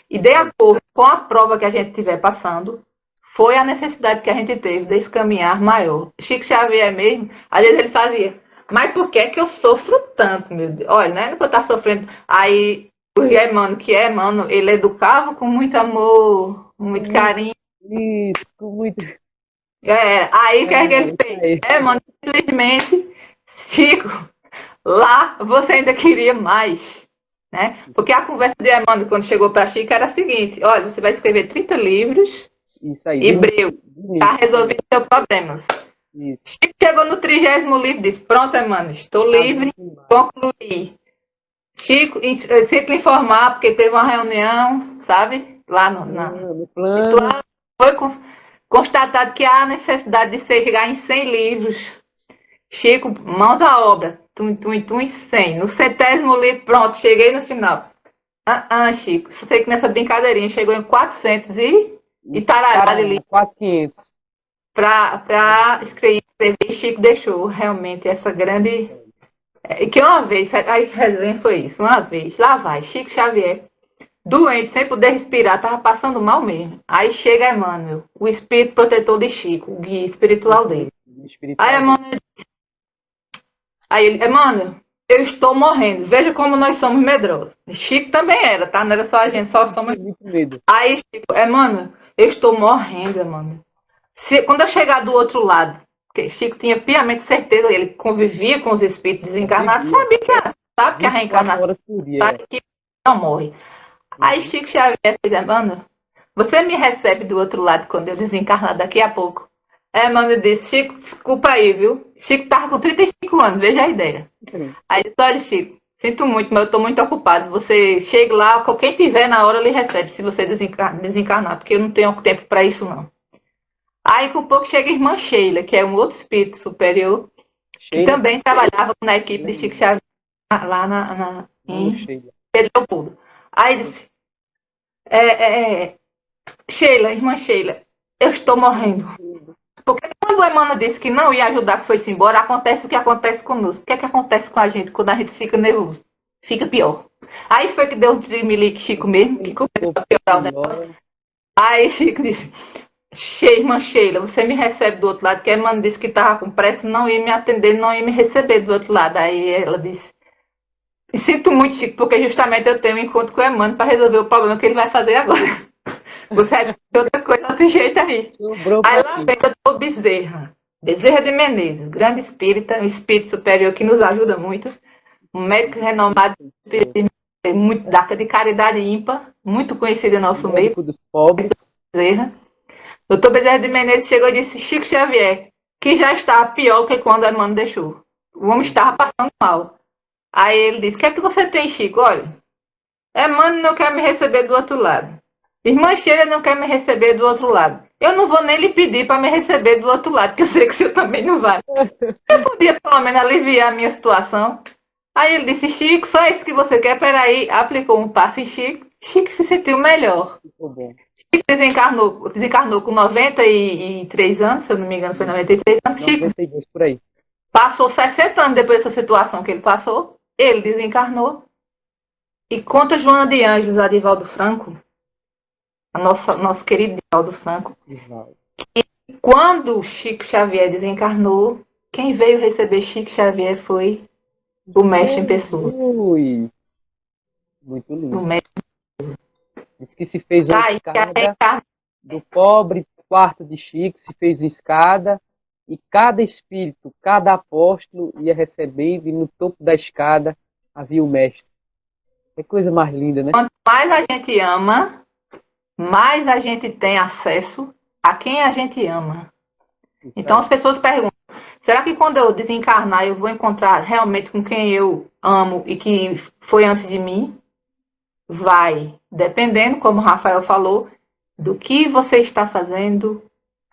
Speaker 2: E de acordo com a prova que a gente estiver passando, foi a necessidade que a gente teve desse caminhar maior. Chico Xavier mesmo, às vezes ele fazia, mas por que é que eu sofro tanto, meu Deus? Olha, não é pra eu estar sofrendo. Aí o Emmanuel, que é Emmanuel, ele educava com muito amor, com muito carinho.
Speaker 1: Isso, com muito...
Speaker 2: Aí o que é que ele fez? Mano, simplesmente, Chico, lá você ainda queria mais, né? Porque a conversa de Emmanuel quando chegou para Chico era a seguinte, olha, você vai escrever 30 livros,
Speaker 1: isso aí,
Speaker 2: hebreu, tá resolvendo seus problemas.
Speaker 1: Isso.
Speaker 2: Chico chegou no 30º livro e disse, pronto, Emmanuel, estou livre, concluí. Chico, sinto lhe informar, porque teve uma reunião, sabe, lá
Speaker 1: No plano.
Speaker 2: foi constatado que há necessidade de chegar em 100 livros. Chico, mãos à obra, em 100. No 100º livro, pronto, cheguei no final. Chico, só sei que nessa brincadeirinha chegou em 400 e tarará de livro
Speaker 1: 4.500.
Speaker 2: para escrever. Chico deixou realmente essa grande. Que uma vez, aí resenha foi isso, uma vez, lá vai, Chico Xavier, doente, sem poder respirar, tava passando mal mesmo. Aí chega Emmanuel, o espírito protetor de Chico, o guia espiritual dele. Aí Emmanuel, Emmanuel, eu estou morrendo, veja como nós somos medrosos. Chico também era, tá? Não era só a gente, só somos. Aí Chico, Emmanuel, eu estou morrendo, Emmanuel. Quando eu chegar do outro lado, porque Chico tinha piamente certeza, ele convivia com os espíritos desencarnados, sabia que a reencarnação, sabe que não morre. Aí Chico Xavier fez, mano, você me recebe do outro lado quando eu desencarnar daqui a pouco. Mano, disse, Chico, desculpa aí, viu? Chico tava com 35 anos, veja a ideia. Aí disse, olha, Chico, sinto muito, mas eu tô muito ocupado. Você chega lá, quem tiver na hora lhe recebe, se você desencarnar, porque eu não tenho tempo para isso, não. Aí, com pouco, chega a irmã Sheila, que é um outro espírito superior, que também trabalhava na equipe de Chico Xavier, lá em Pedro Leopoldo. Aí disse, Sheila, irmã Sheila, eu estou morrendo. Porque quando o Emmanuel disse que não ia ajudar, que foi-se embora, acontece o que acontece conosco. O que é que acontece com a gente quando a gente fica nervoso? Fica pior. Aí foi que deu um trimelique Chico mesmo, que começou a piorar o negócio. Aí Chico disse, irmã Sheila, você me recebe do outro lado, que a Emmanuel disse que estava com pressa, não ia me atender, não ia me receber do outro lado. Aí ela disse, sinto muito, Chico, porque justamente eu tenho um encontro com o Emmanuel para resolver o problema que ele vai fazer agora. Você é de outra coisa, outro jeito aí. Aí lá vem o doutor Bezerra de Menezes, grande espírita, um espírito superior que nos ajuda muito, um médico renomado, muito de caridade ímpar, muito conhecido em nosso meio.
Speaker 1: Dos pobres.
Speaker 2: Bezerra. Doutor Bezerra de Menezes chegou e disse, Chico Xavier, que já estava pior que quando o Emmanuel deixou. O homem estava passando mal. Aí ele disse, o que é que você tem, Chico? Olha, Emmanuel não quer me receber do outro lado. Irmã Sheila não quer me receber do outro lado. Eu não vou nem lhe pedir para me receber do outro lado, porque eu sei que o senhor também não vai. Eu podia pelo menos aliviar a minha situação. Aí ele disse, Chico, só isso que você quer? Peraí, aplicou um passe em Chico. Chico se sentiu melhor. Chico desencarnou com 93 anos, se eu não me engano, foi 93 anos.
Speaker 1: 92, por aí.
Speaker 2: Passou 60 anos depois dessa situação que ele passou. Ele desencarnou. E conta Joana de Ângeles, Adivaldo Franco, nosso querido Divaldo Franco, que quando Chico Xavier desencarnou, quem veio receber Chico Xavier foi o mestre em pessoa.
Speaker 1: Muito lindo.
Speaker 2: O mestre.
Speaker 1: Diz que se fez uma escada do pobre quarto de Chico, se fez uma escada e cada espírito, cada apóstolo ia recebendo e no topo da escada havia o mestre. É coisa mais linda, né?
Speaker 2: Quanto mais a gente ama, mais a gente tem acesso a quem a gente ama. Então as pessoas perguntam, será que quando eu desencarnar eu vou encontrar realmente com quem eu amo e que foi antes de mim? Vai, dependendo, como o Rafael falou, do que você está fazendo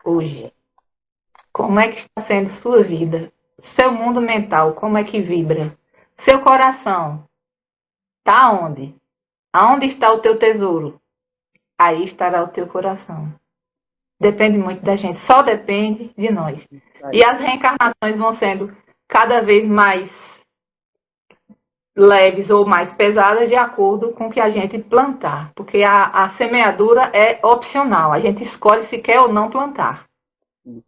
Speaker 2: hoje. Como é que está sendo sua vida? Seu mundo mental, como é que vibra? Seu coração, está onde? Aonde está o teu tesouro? Aí estará o teu coração. Depende muito da gente, só depende de nós. E as reencarnações vão sendo cada vez mais leves ou mais pesadas de acordo com o que a gente plantar. Porque a semeadura é opcional, a gente escolhe se quer ou não plantar.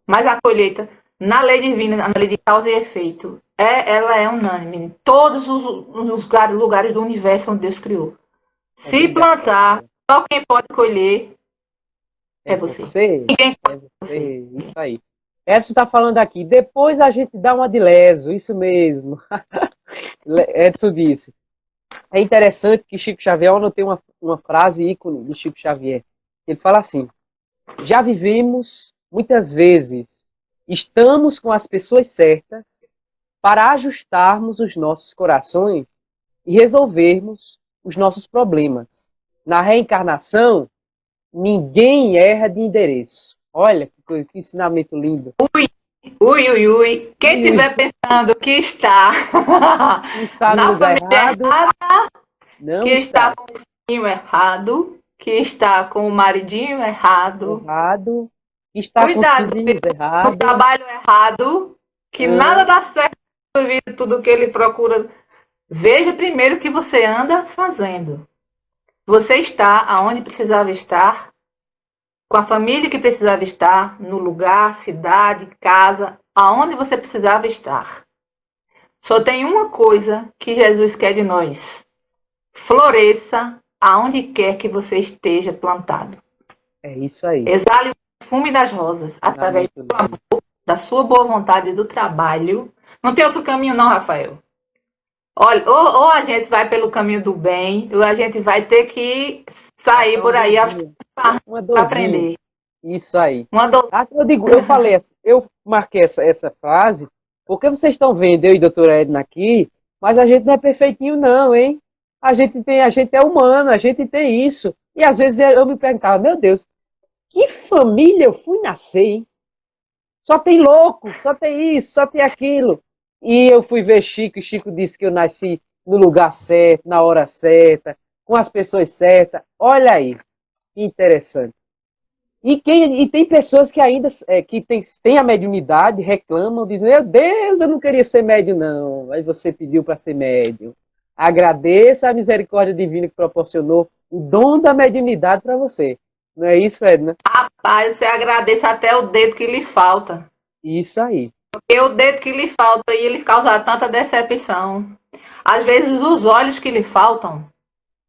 Speaker 2: Mas a colheita, na lei divina, na lei de causa e efeito, ela é unânime em todos os lugares do universo onde Deus criou. Se plantar, só quem pode colher é você. Ninguém pode você.
Speaker 1: Isso aí. Edson está falando aqui, depois a gente dá uma de leso, isso mesmo. Edson disse. É interessante que Chico Xavier, eu anotei uma frase ícone de Chico Xavier. Ele fala assim, já vivemos muitas vezes estamos com as pessoas certas para ajustarmos os nossos corações e resolvermos os nossos problemas. Na reencarnação, ninguém erra de endereço. Olha que ensinamento lindo.
Speaker 2: Ui, ui, ui, ui. Quem estiver pensando que está
Speaker 1: Está no
Speaker 2: na
Speaker 1: lugar
Speaker 2: família
Speaker 1: errado,
Speaker 2: errada, que
Speaker 1: não
Speaker 2: está
Speaker 1: está
Speaker 2: com o filhinho errado, que está com o maridinho errado,
Speaker 1: errado, está com os
Speaker 2: cuidado
Speaker 1: filhinhos
Speaker 2: no
Speaker 1: errados.
Speaker 2: trabalho errado, que nada dá certo na sua vida, tudo que ele procura. Veja primeiro o que você anda fazendo. Você está aonde precisava estar, com a família que precisava estar, no lugar, cidade, casa, aonde você precisava estar. Só tem uma coisa que Jesus quer de nós: floresça aonde quer que você esteja plantado.
Speaker 1: É isso aí.
Speaker 2: Exale o perfume das rosas através
Speaker 1: Ensinamento lindo.
Speaker 2: da sua boa vontade e do trabalho. Não tem outro caminho, não, Rafael. Olha, ou a gente vai pelo caminho do bem, ou a gente vai ter que sair
Speaker 1: Passar
Speaker 2: por aí
Speaker 1: uma
Speaker 2: para
Speaker 1: dorzinha.
Speaker 2: aprender.
Speaker 1: Isso aí.
Speaker 2: Uma do...
Speaker 1: Eu falei, eu marquei essa frase, porque vocês estão vendo eu e a doutora Edna aqui, mas a gente não é perfeitinho não, hein? A gente é humano, a gente tem isso. E às vezes eu me perguntava, meu Deus, que família eu fui nascer, hein? Só tem louco, só tem isso, só tem aquilo. E eu fui ver Chico, e Chico disse que eu nasci no lugar certo, na hora certa, com as pessoas certas. Olha aí, que interessante. E tem pessoas que ainda que tem a mediunidade, reclamam, dizem, meu Deus, eu não queria ser médium, não. Aí você pediu para ser médium. Agradeça a misericórdia divina que proporcionou o dom da mediunidade para você. Não é isso, Edna?
Speaker 2: Rapaz, você agradece até o dedo que lhe falta.
Speaker 1: Isso aí.
Speaker 2: Porque o dedo que lhe falta e ele causa tanta decepção. Às vezes os olhos que lhe faltam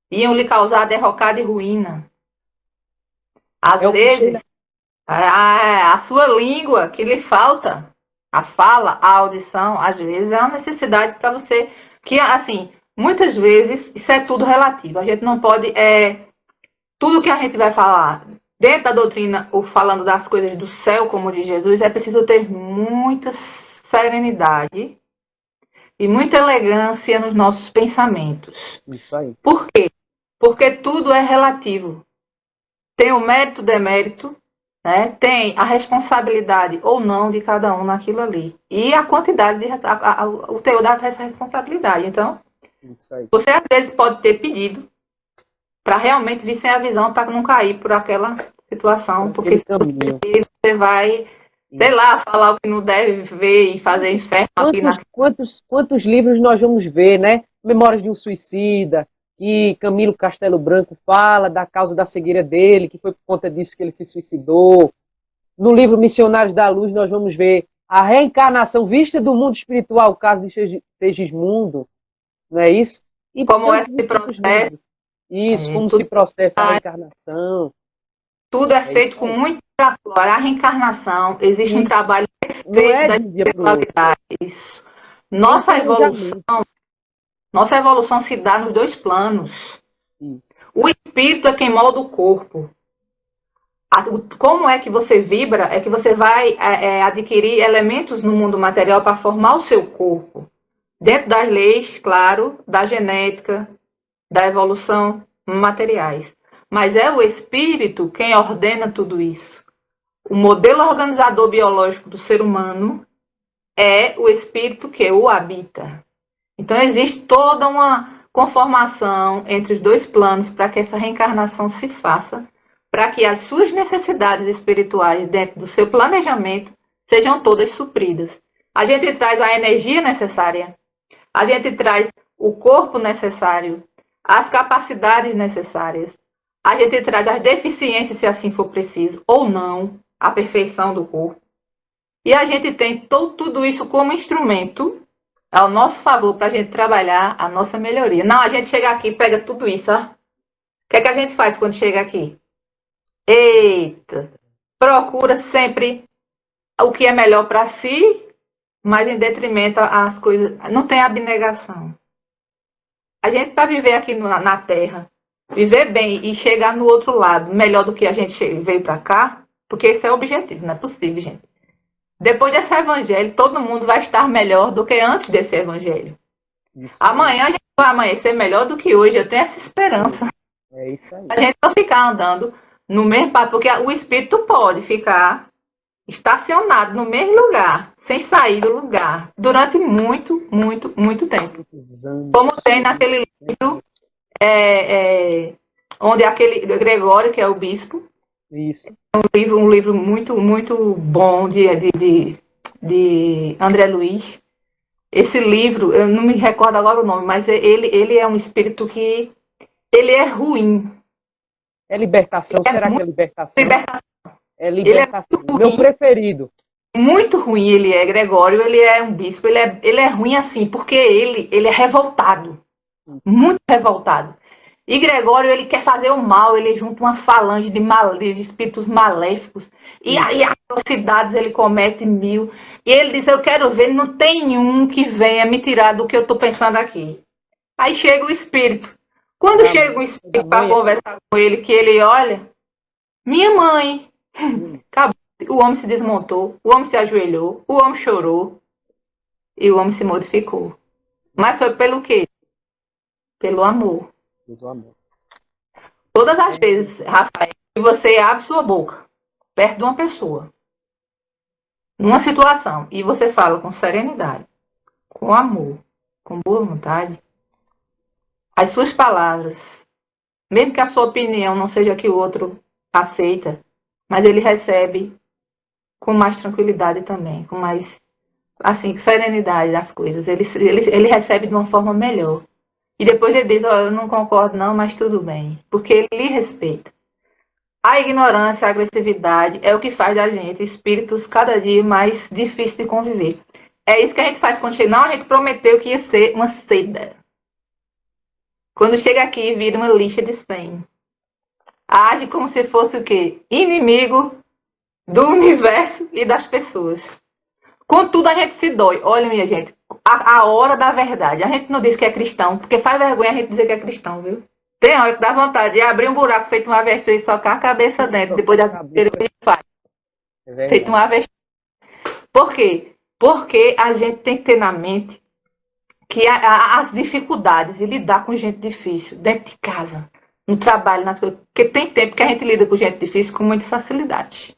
Speaker 2: iam lhe causar derrocada e ruína. Às
Speaker 1: É o que chega.
Speaker 2: vezes a sua língua que lhe falta, a fala, a audição, às vezes é uma necessidade para você. Que, assim, muitas vezes isso é tudo relativo. A gente não pode. Tudo que a gente vai falar dentro da doutrina, ou falando das coisas do céu, como diz Jesus, é preciso ter muita serenidade e muita elegância nos nossos pensamentos.
Speaker 1: Isso aí.
Speaker 2: Por quê? Porque tudo é relativo. Tem o mérito, demérito, né? Tem a responsabilidade ou não de cada um naquilo ali. E a quantidade, o teor dessa responsabilidade. Então,
Speaker 1: Isso aí.
Speaker 2: você às vezes pode ter pedido para realmente vir sem a visão, para não cair por aquela situação. Porque se
Speaker 1: Caminho.
Speaker 2: você vai, sei lá, falar o que não deve ver e fazer inferno aqui na...
Speaker 1: Quantos livros nós vamos ver, né? Memórias de um Suicida, que Camilo Castelo Branco fala da causa da cegueira dele, que foi por conta disso que ele se suicidou. No livro Missionários da Luz nós vamos ver a reencarnação vista do mundo espiritual, o caso de Segismundo, não é isso? E
Speaker 2: como é que se processa.
Speaker 1: Isso, como se processa a reencarnação.
Speaker 2: Tudo é feito com muito trabalho. A reencarnação, existe um trabalho perfeito da espiritualidade. Isso. Nossa evolução se dá nos dois planos.
Speaker 1: Isso.
Speaker 2: O espírito é quem molda o corpo. Como é que você vibra? É que você vai adquirir elementos no mundo material para formar o seu corpo. Dentro das leis, claro, da genética, da evolução materiais. Mas é o espírito quem ordena tudo isso. O modelo organizador biológico do ser humano é o espírito que o habita. Então existe toda uma conformação entre os dois planos para que essa reencarnação se faça, para que as suas necessidades espirituais dentro do seu planejamento sejam todas supridas. A gente traz a energia necessária, a gente traz o corpo necessário, as capacidades necessárias, a gente traz as deficiências, se assim for preciso, ou não, a perfeição do corpo. E a gente tem tudo isso como instrumento ao nosso favor para a gente trabalhar a nossa melhoria. Não, a gente chega aqui e pega tudo isso, ó. O que é que a gente faz quando chega aqui? Eita! Procura sempre o que é melhor para si, mas em detrimento às coisas. Não tem abnegação. A gente, para viver aqui na Terra, viver bem e chegar no outro lado melhor do que a gente veio para cá, porque esse é o objetivo, não é possível, gente. Depois desse evangelho, todo mundo vai estar melhor do que antes desse evangelho.
Speaker 1: Isso
Speaker 2: Amanhã a gente vai amanhecer melhor do que hoje. Eu tenho essa esperança.
Speaker 1: é isso aí.
Speaker 2: A gente não ficar andando no mesmo passo, porque o espírito pode ficar estacionado no mesmo lugar, sem sair do lugar, durante muito, muito, muito tempo.
Speaker 1: Muitos anos.
Speaker 2: Como tem naquele livro, onde aquele Gregório, que é o bispo,
Speaker 1: Isso.
Speaker 2: um livro muito, muito bom de André Luiz. Esse livro, eu não me recordo agora o nome, mas ele é um espírito que ele é ruim.
Speaker 1: É libertação? Será que é libertação?
Speaker 2: Libertação.
Speaker 1: É libertação.
Speaker 2: Ele é
Speaker 1: Meu preferido.
Speaker 2: Muito ruim ele é, Gregório, ele é um bispo, ele é ruim assim, porque ele é revoltado, muito revoltado. E Gregório, ele quer fazer o mal, ele junta uma falange de espíritos maléficos, e aí atrocidades ele comete mil. E ele diz, eu quero ver, não tem um que venha me tirar do que eu estou pensando aqui. Aí chega o espírito. Quando chega o espírito para conversar com ele, que ele olha, minha mãe, acabou. O homem se desmontou, o homem se ajoelhou, o homem chorou e o homem se modificou. Mas foi pelo quê? Pelo amor.
Speaker 1: Pelo amor.
Speaker 2: Todas as vezes, Rafael, que você abre sua boca perto de uma pessoa, numa situação, e você fala com serenidade, com amor, com boa vontade, as suas palavras, mesmo que a sua opinião não seja a que o outro aceita, mas ele recebe com mais tranquilidade também, com mais, assim, serenidade das coisas. Ele recebe de uma forma melhor. E depois ele diz, eu não concordo não, mas tudo bem. Porque ele lhe respeita. A ignorância, a agressividade é o que faz da gente espíritos cada dia mais difíceis de conviver. É isso que a gente faz quando chega. Não, a gente prometeu que ia ser uma seda. Quando chega aqui, vira uma lixa de 100. Age como se fosse o quê? Inimigo do universo e das pessoas. Contudo, a gente se dói. Olha, minha gente, a hora da verdade. A gente não diz que é cristão, porque faz vergonha a gente dizer que é cristão, viu? Tem hora que dá vontade de abrir um buraco feito uma avestruz e socar a cabeça dentro, depois da terceira que a gente faz. Feito uma avestruz. Por quê? Porque a gente tem que ter na mente que as dificuldades e lidar com gente difícil, dentro de casa, no trabalho, nas coisas. Porque tem tempo que a gente lida com gente difícil com muita facilidade.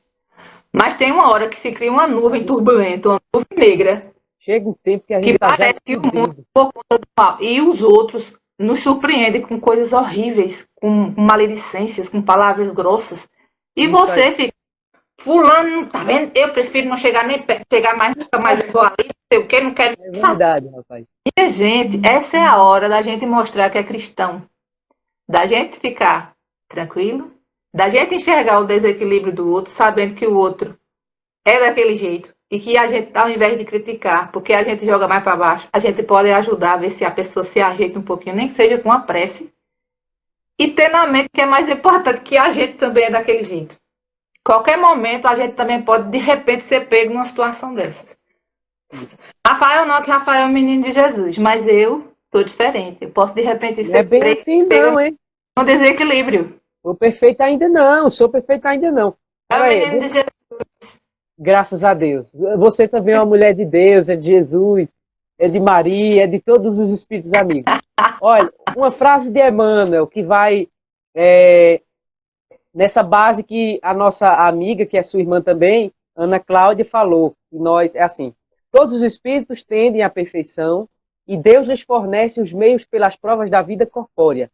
Speaker 2: Mas tem uma hora que se cria uma nuvem turbulenta, uma nuvem negra.
Speaker 1: Chega um tempo que a gente
Speaker 2: que parece que o mundo por conta do mal. E os outros nos surpreendem com coisas horríveis, com maledicências, com palavras grossas. E isso você aí. Fica, fulano, tá vendo? Eu prefiro não chegar nem perto, chegar mais, nunca mais vou ali, não sei o que, não quero.
Speaker 1: É verdade, rapaz.
Speaker 2: Minha gente, essa é a hora da gente mostrar que é cristão. Da gente ficar tranquilo, da gente enxergar o desequilíbrio do outro, sabendo que o outro é daquele jeito. E que a gente, ao invés de criticar, porque a gente joga mais para baixo, a gente pode ajudar a ver se a pessoa se ajeita um pouquinho, nem que seja com uma prece. E ter na mente que é mais importante que a gente também é daquele jeito. Qualquer momento a gente também pode, de repente, ser pego numa situação dessas. Rafael não, que Rafael é o menino de Jesus, mas eu sou diferente. Eu posso, de repente, ser
Speaker 1: bem assim, não, hein?
Speaker 2: Um desequilíbrio.
Speaker 1: Sou perfeito ainda não, sou perfeito ainda não.
Speaker 2: É o menino de Jesus.
Speaker 1: Graças a Deus. Você também é uma mulher de Deus, é de Jesus, é de Maria, é de todos os espíritos amigos. Olha, uma frase de Emmanuel que vai nessa base que a nossa amiga, que é sua irmã também, Ana Cláudia, falou. E nós, é assim, todos os espíritos tendem à perfeição e Deus lhes fornece os meios pelas provas da vida corpórea.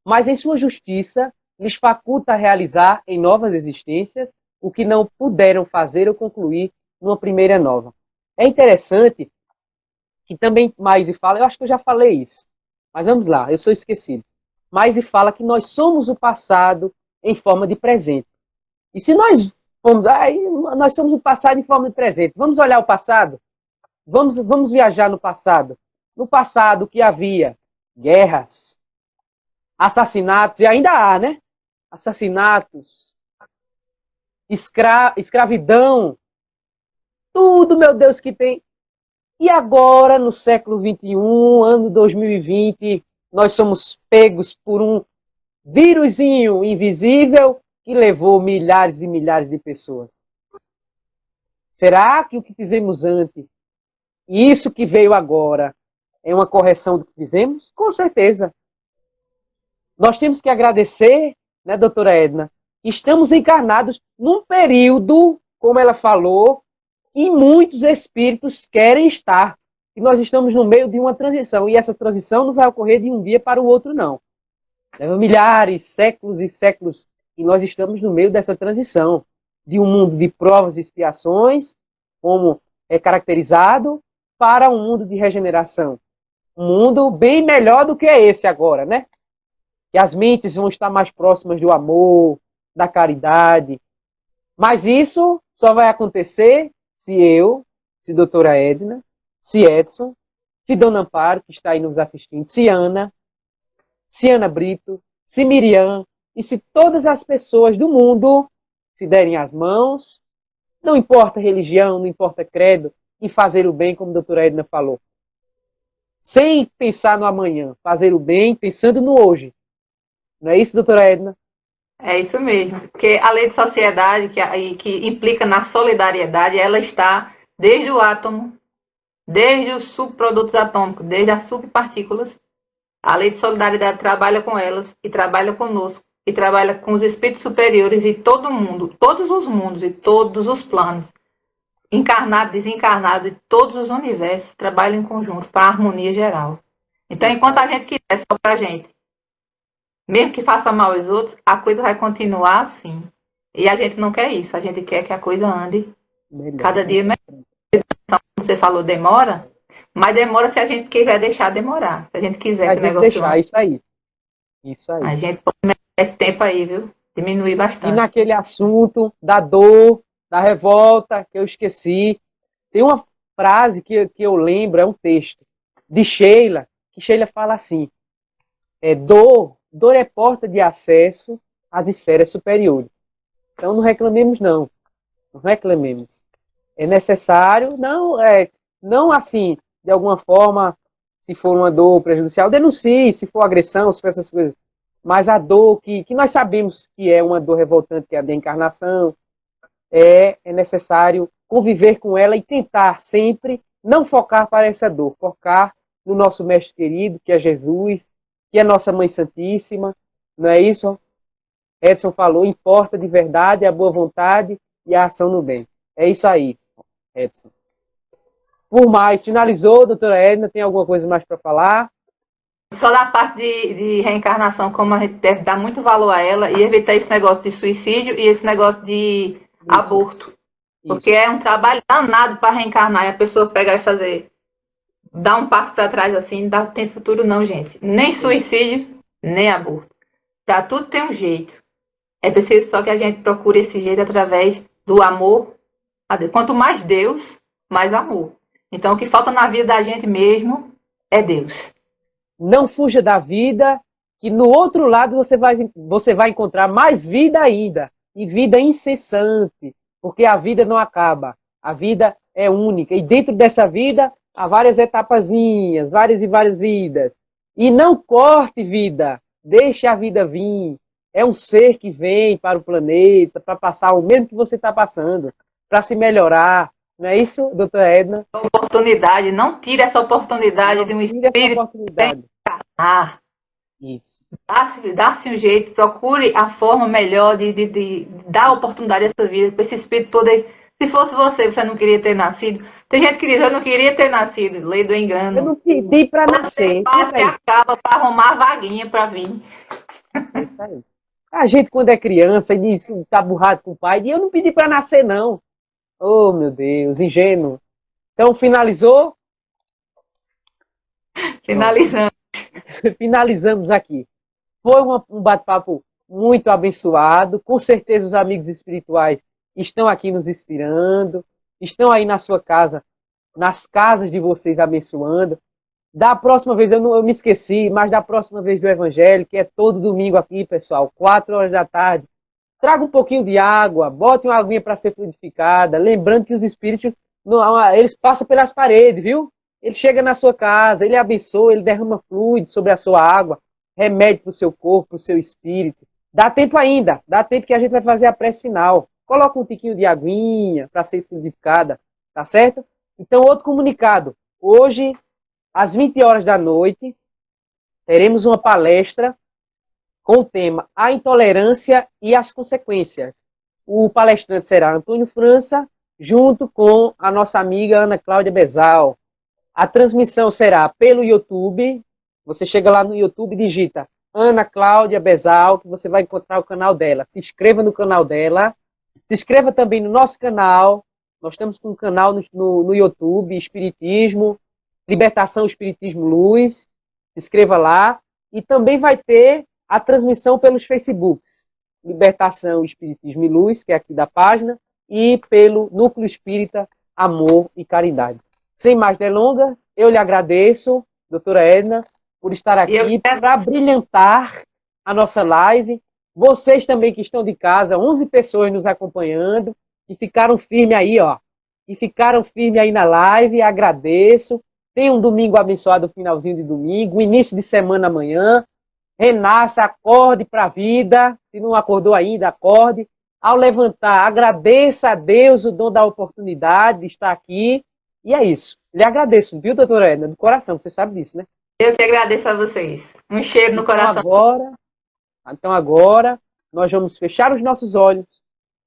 Speaker 1: Mas em sua justiça lhes faculta realizar em novas existências o que não puderam fazer ou concluir numa primeira nova. É interessante que também Maise fala, eu acho que eu já falei isso, mas vamos lá, eu sou esquecido. Maise fala que nós somos o passado em forma de presente. E se nós nós somos o passado em forma de presente, vamos olhar o passado? Vamos viajar no passado. No passado que havia guerras, assassinatos, e ainda há, né? Assassinatos, escravidão, tudo, meu Deus, que tem. E agora, no século XXI, ano 2020, nós somos pegos por um vírusinho invisível que levou milhares e milhares de pessoas. Será que o que fizemos antes, e isso que veio agora, é uma correção do que fizemos? Com certeza. Nós temos que agradecer, né, doutora Edna? Estamos encarnados num período, como ela falou, que muitos espíritos querem estar. E nós estamos no meio de uma transição. E essa transição não vai ocorrer de um dia para o outro, não. Leva milhares, séculos e séculos. E nós estamos no meio dessa transição. De um mundo de provas e expiações, como é caracterizado, para um mundo de regeneração. Um mundo bem melhor do que é esse agora, né? E as mentes vão estar mais próximas do amor, da caridade. Mas isso só vai acontecer se eu, se doutora Edna, se Edson, se Dona Amparo, que está aí nos assistindo, se Ana Brito, se Miriam, e se todas as pessoas do mundo se derem as mãos, não importa religião, não importa credo, e fazer o bem, como a doutora Edna falou. Sem pensar no amanhã, fazer o bem pensando no hoje. Não é isso, doutora Edna?
Speaker 2: É isso mesmo, porque a lei de sociedade que implica na solidariedade, ela está desde o átomo, desde os subprodutos atômicos, desde as subpartículas. A lei de solidariedade trabalha com elas e trabalha conosco e trabalha com os espíritos superiores e todo mundo, todos os mundos e todos os planos, encarnado, desencarnado e todos os universos trabalham em conjunto para a harmonia geral. Então, enquanto a gente quiser só para a gente, mesmo que faça mal aos outros, a coisa vai continuar assim. E a gente não quer isso, a gente quer que a coisa ande cada dia melhor. Como você falou, demora, mas demora se a gente quiser deixar demorar. Se a gente quiser que o negócio
Speaker 1: deixar, ande. Isso aí. Isso aí.
Speaker 2: A gente pode esse tempo aí, viu? Diminuir bastante.
Speaker 1: E naquele assunto da dor, da revolta, que eu esqueci, tem uma frase que eu lembro, é um texto, de Sheila, que Sheila fala assim, dor é porta de acesso às esferas superiores. Então não reclamemos não reclamemos. É necessário, não assim, de alguma forma, se for uma dor prejudicial, denuncie, se for agressão, se for essas coisas. Mas a dor que nós sabemos que é uma dor revoltante, que é a da encarnação, é necessário conviver com ela e tentar sempre não focar para essa dor, focar no nosso mestre querido, que é Jesus, que é nossa Mãe Santíssima, não é isso? Edson falou, importa de verdade a boa vontade e a ação no bem. É isso aí, Edson. Por mais, finalizou, doutora Edna, tem alguma coisa mais para falar?
Speaker 2: Só na parte de reencarnação, como a gente deve dar muito valor a ela e evitar esse negócio de suicídio e esse negócio de aborto. Porque é um trabalho danado para reencarnar e a pessoa pegar e fazer, dar um passo para trás assim, não dá tem futuro não, gente. Nem suicídio, nem aborto. Para tudo tem um jeito. É preciso só que a gente procure esse jeito através do amor a Deus. Quanto mais Deus, mais amor. Então o que falta na vida da gente mesmo é Deus.
Speaker 1: Não fuja da vida, que no outro lado você vai encontrar mais vida ainda. E vida incessante. Porque a vida não acaba. A vida é única. E dentro dessa vida há várias etapazinhas, várias e várias vidas. E não corte vida. Deixe a vida vir. É um ser que vem para o planeta, para passar o mesmo que você está passando, para se melhorar. Não é isso, doutora Edna?
Speaker 2: Oportunidade, não tire essa oportunidade de um espírito encarnar.
Speaker 1: Isso.
Speaker 2: Dá-se um jeito, procure a forma melhor de dar oportunidade a essa vida, para esse espírito poder. Se fosse você não queria ter nascido. Tem gente que diz, eu não queria ter nascido, lei do engano.
Speaker 1: Eu não pedi para nascer.
Speaker 2: Faz que acaba para arrumar a vaguinha para vir.
Speaker 1: É isso aí. A gente, quando é criança, e diz que está burrado com o pai, diz, eu não pedi para nascer, não. Oh, meu Deus, ingênuo. Então, finalizou?
Speaker 2: Finalizando.
Speaker 1: Finalizamos aqui. Foi um bate-papo muito abençoado. Com certeza os amigos espirituais estão aqui nos inspirando, estão aí na sua casa, nas casas de vocês abençoando. Da próxima vez, eu me esqueci, mas da próxima vez do Evangelho, que é todo domingo aqui, pessoal, 4 horas da tarde, traga um pouquinho de água, bote uma aguinha para ser fluidificada, lembrando que os espíritos, eles passam pelas paredes, viu? Ele chega na sua casa, ele abençoa, ele derrama fluido sobre a sua água, remédio para o seu corpo, para o seu espírito. Dá tempo ainda, dá tempo que a gente vai fazer a prece final. coloca um tiquinho de aguinha para ser fluidificada, tá certo? Então, outro comunicado. Hoje, às 20 horas da noite, teremos uma palestra com o tema A Intolerância e as Consequências. O palestrante será Antônio França, junto com a nossa amiga Ana Cláudia Bezal. A transmissão será pelo YouTube. Você chega lá no YouTube e digita Ana Cláudia Bezal, que você vai encontrar o canal dela. Se inscreva no canal dela. Se inscreva também no nosso canal. Nós estamos com um canal no YouTube, Espiritismo, Libertação, Espiritismo, Luz. Se inscreva lá. E também vai ter a transmissão pelos Facebooks. Libertação, Espiritismo e Luz, que é aqui da página, e pelo Núcleo Espírita Amor e Caridade. Sem mais delongas, eu lhe agradeço, doutora Edna, por estar aqui para brilhantar a nossa live. Vocês também que estão de casa, 11 pessoas nos acompanhando, e ficaram firmes aí, ó. E ficaram firmes aí na live, agradeço. Tenha um domingo abençoado, finalzinho de domingo, início de semana amanhã. Renasça, acorde para a vida. Se não acordou ainda, acorde. Ao levantar, agradeça a Deus o dom da oportunidade de estar aqui. E é isso. Lhe agradeço, viu, doutora Edna? Do coração, você sabe disso, né?
Speaker 2: Eu que agradeço a vocês. Um cheiro no coração.
Speaker 1: Então agora, nós vamos fechar os nossos olhos,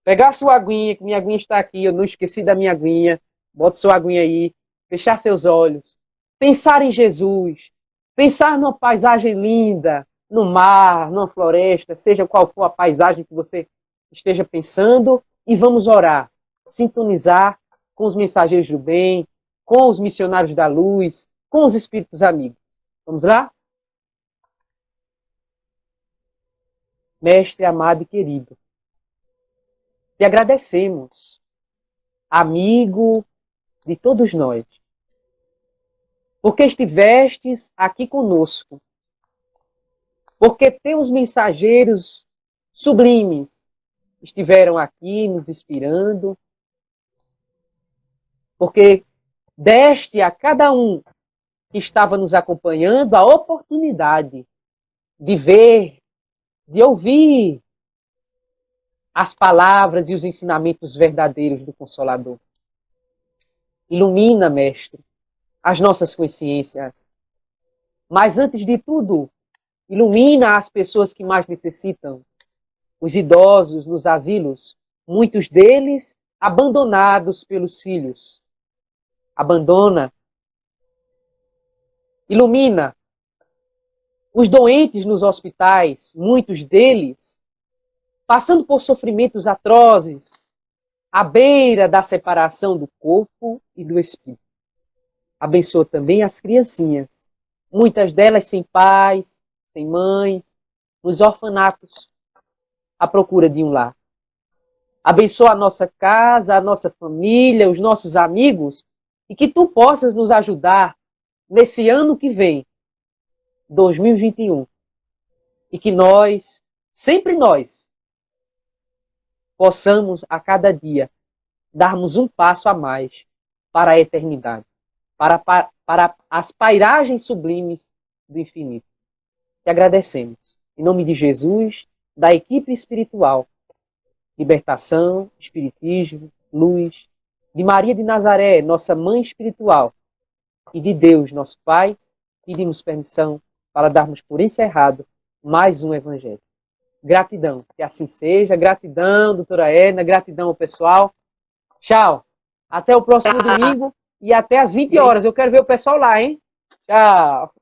Speaker 1: pegar a sua aguinha, que minha aguinha está aqui, eu não esqueci da minha aguinha. Bota sua aguinha aí, fechar seus olhos, pensar em Jesus, pensar numa paisagem linda, no mar, numa floresta, seja qual for a paisagem que você esteja pensando, e vamos orar, sintonizar com os mensageiros do bem, com os missionários da luz, com os espíritos amigos. Vamos lá? Mestre amado e querido, te agradecemos, amigo de todos nós, porque estivestes aqui conosco, porque teus mensageiros sublimes estiveram aqui nos inspirando, porque deste a cada um que estava nos acompanhando a oportunidade de ver, de ouvir as palavras e os ensinamentos verdadeiros do Consolador. Ilumina, Mestre, as nossas consciências. Mas antes de tudo, ilumina as pessoas que mais necessitam. Os idosos nos asilos, muitos deles abandonados pelos filhos. Abandona. Ilumina os doentes nos hospitais, muitos deles passando por sofrimentos atrozes, à beira da separação do corpo e do espírito. Abençoa também as criancinhas, muitas delas sem pais, sem mãe, nos orfanatos, à procura de um lar. Abençoa a nossa casa, a nossa família, os nossos amigos, e que tu possas nos ajudar nesse ano que vem, 2021, e que nós, sempre nós, possamos a cada dia darmos um passo a mais para a eternidade, para as pairagens sublimes do infinito. Te agradecemos. Em nome de Jesus, da equipe espiritual, Libertação, Espiritismo, Luz, de Maria de Nazaré, nossa mãe espiritual, e de Deus, nosso Pai, pedimos permissão para darmos por encerrado mais um Evangelho. Gratidão, que assim seja. Gratidão, doutora Edna, gratidão ao pessoal. Tchau. Até o próximo domingo e até às 20 horas. Eu quero ver o pessoal lá, hein? Tchau.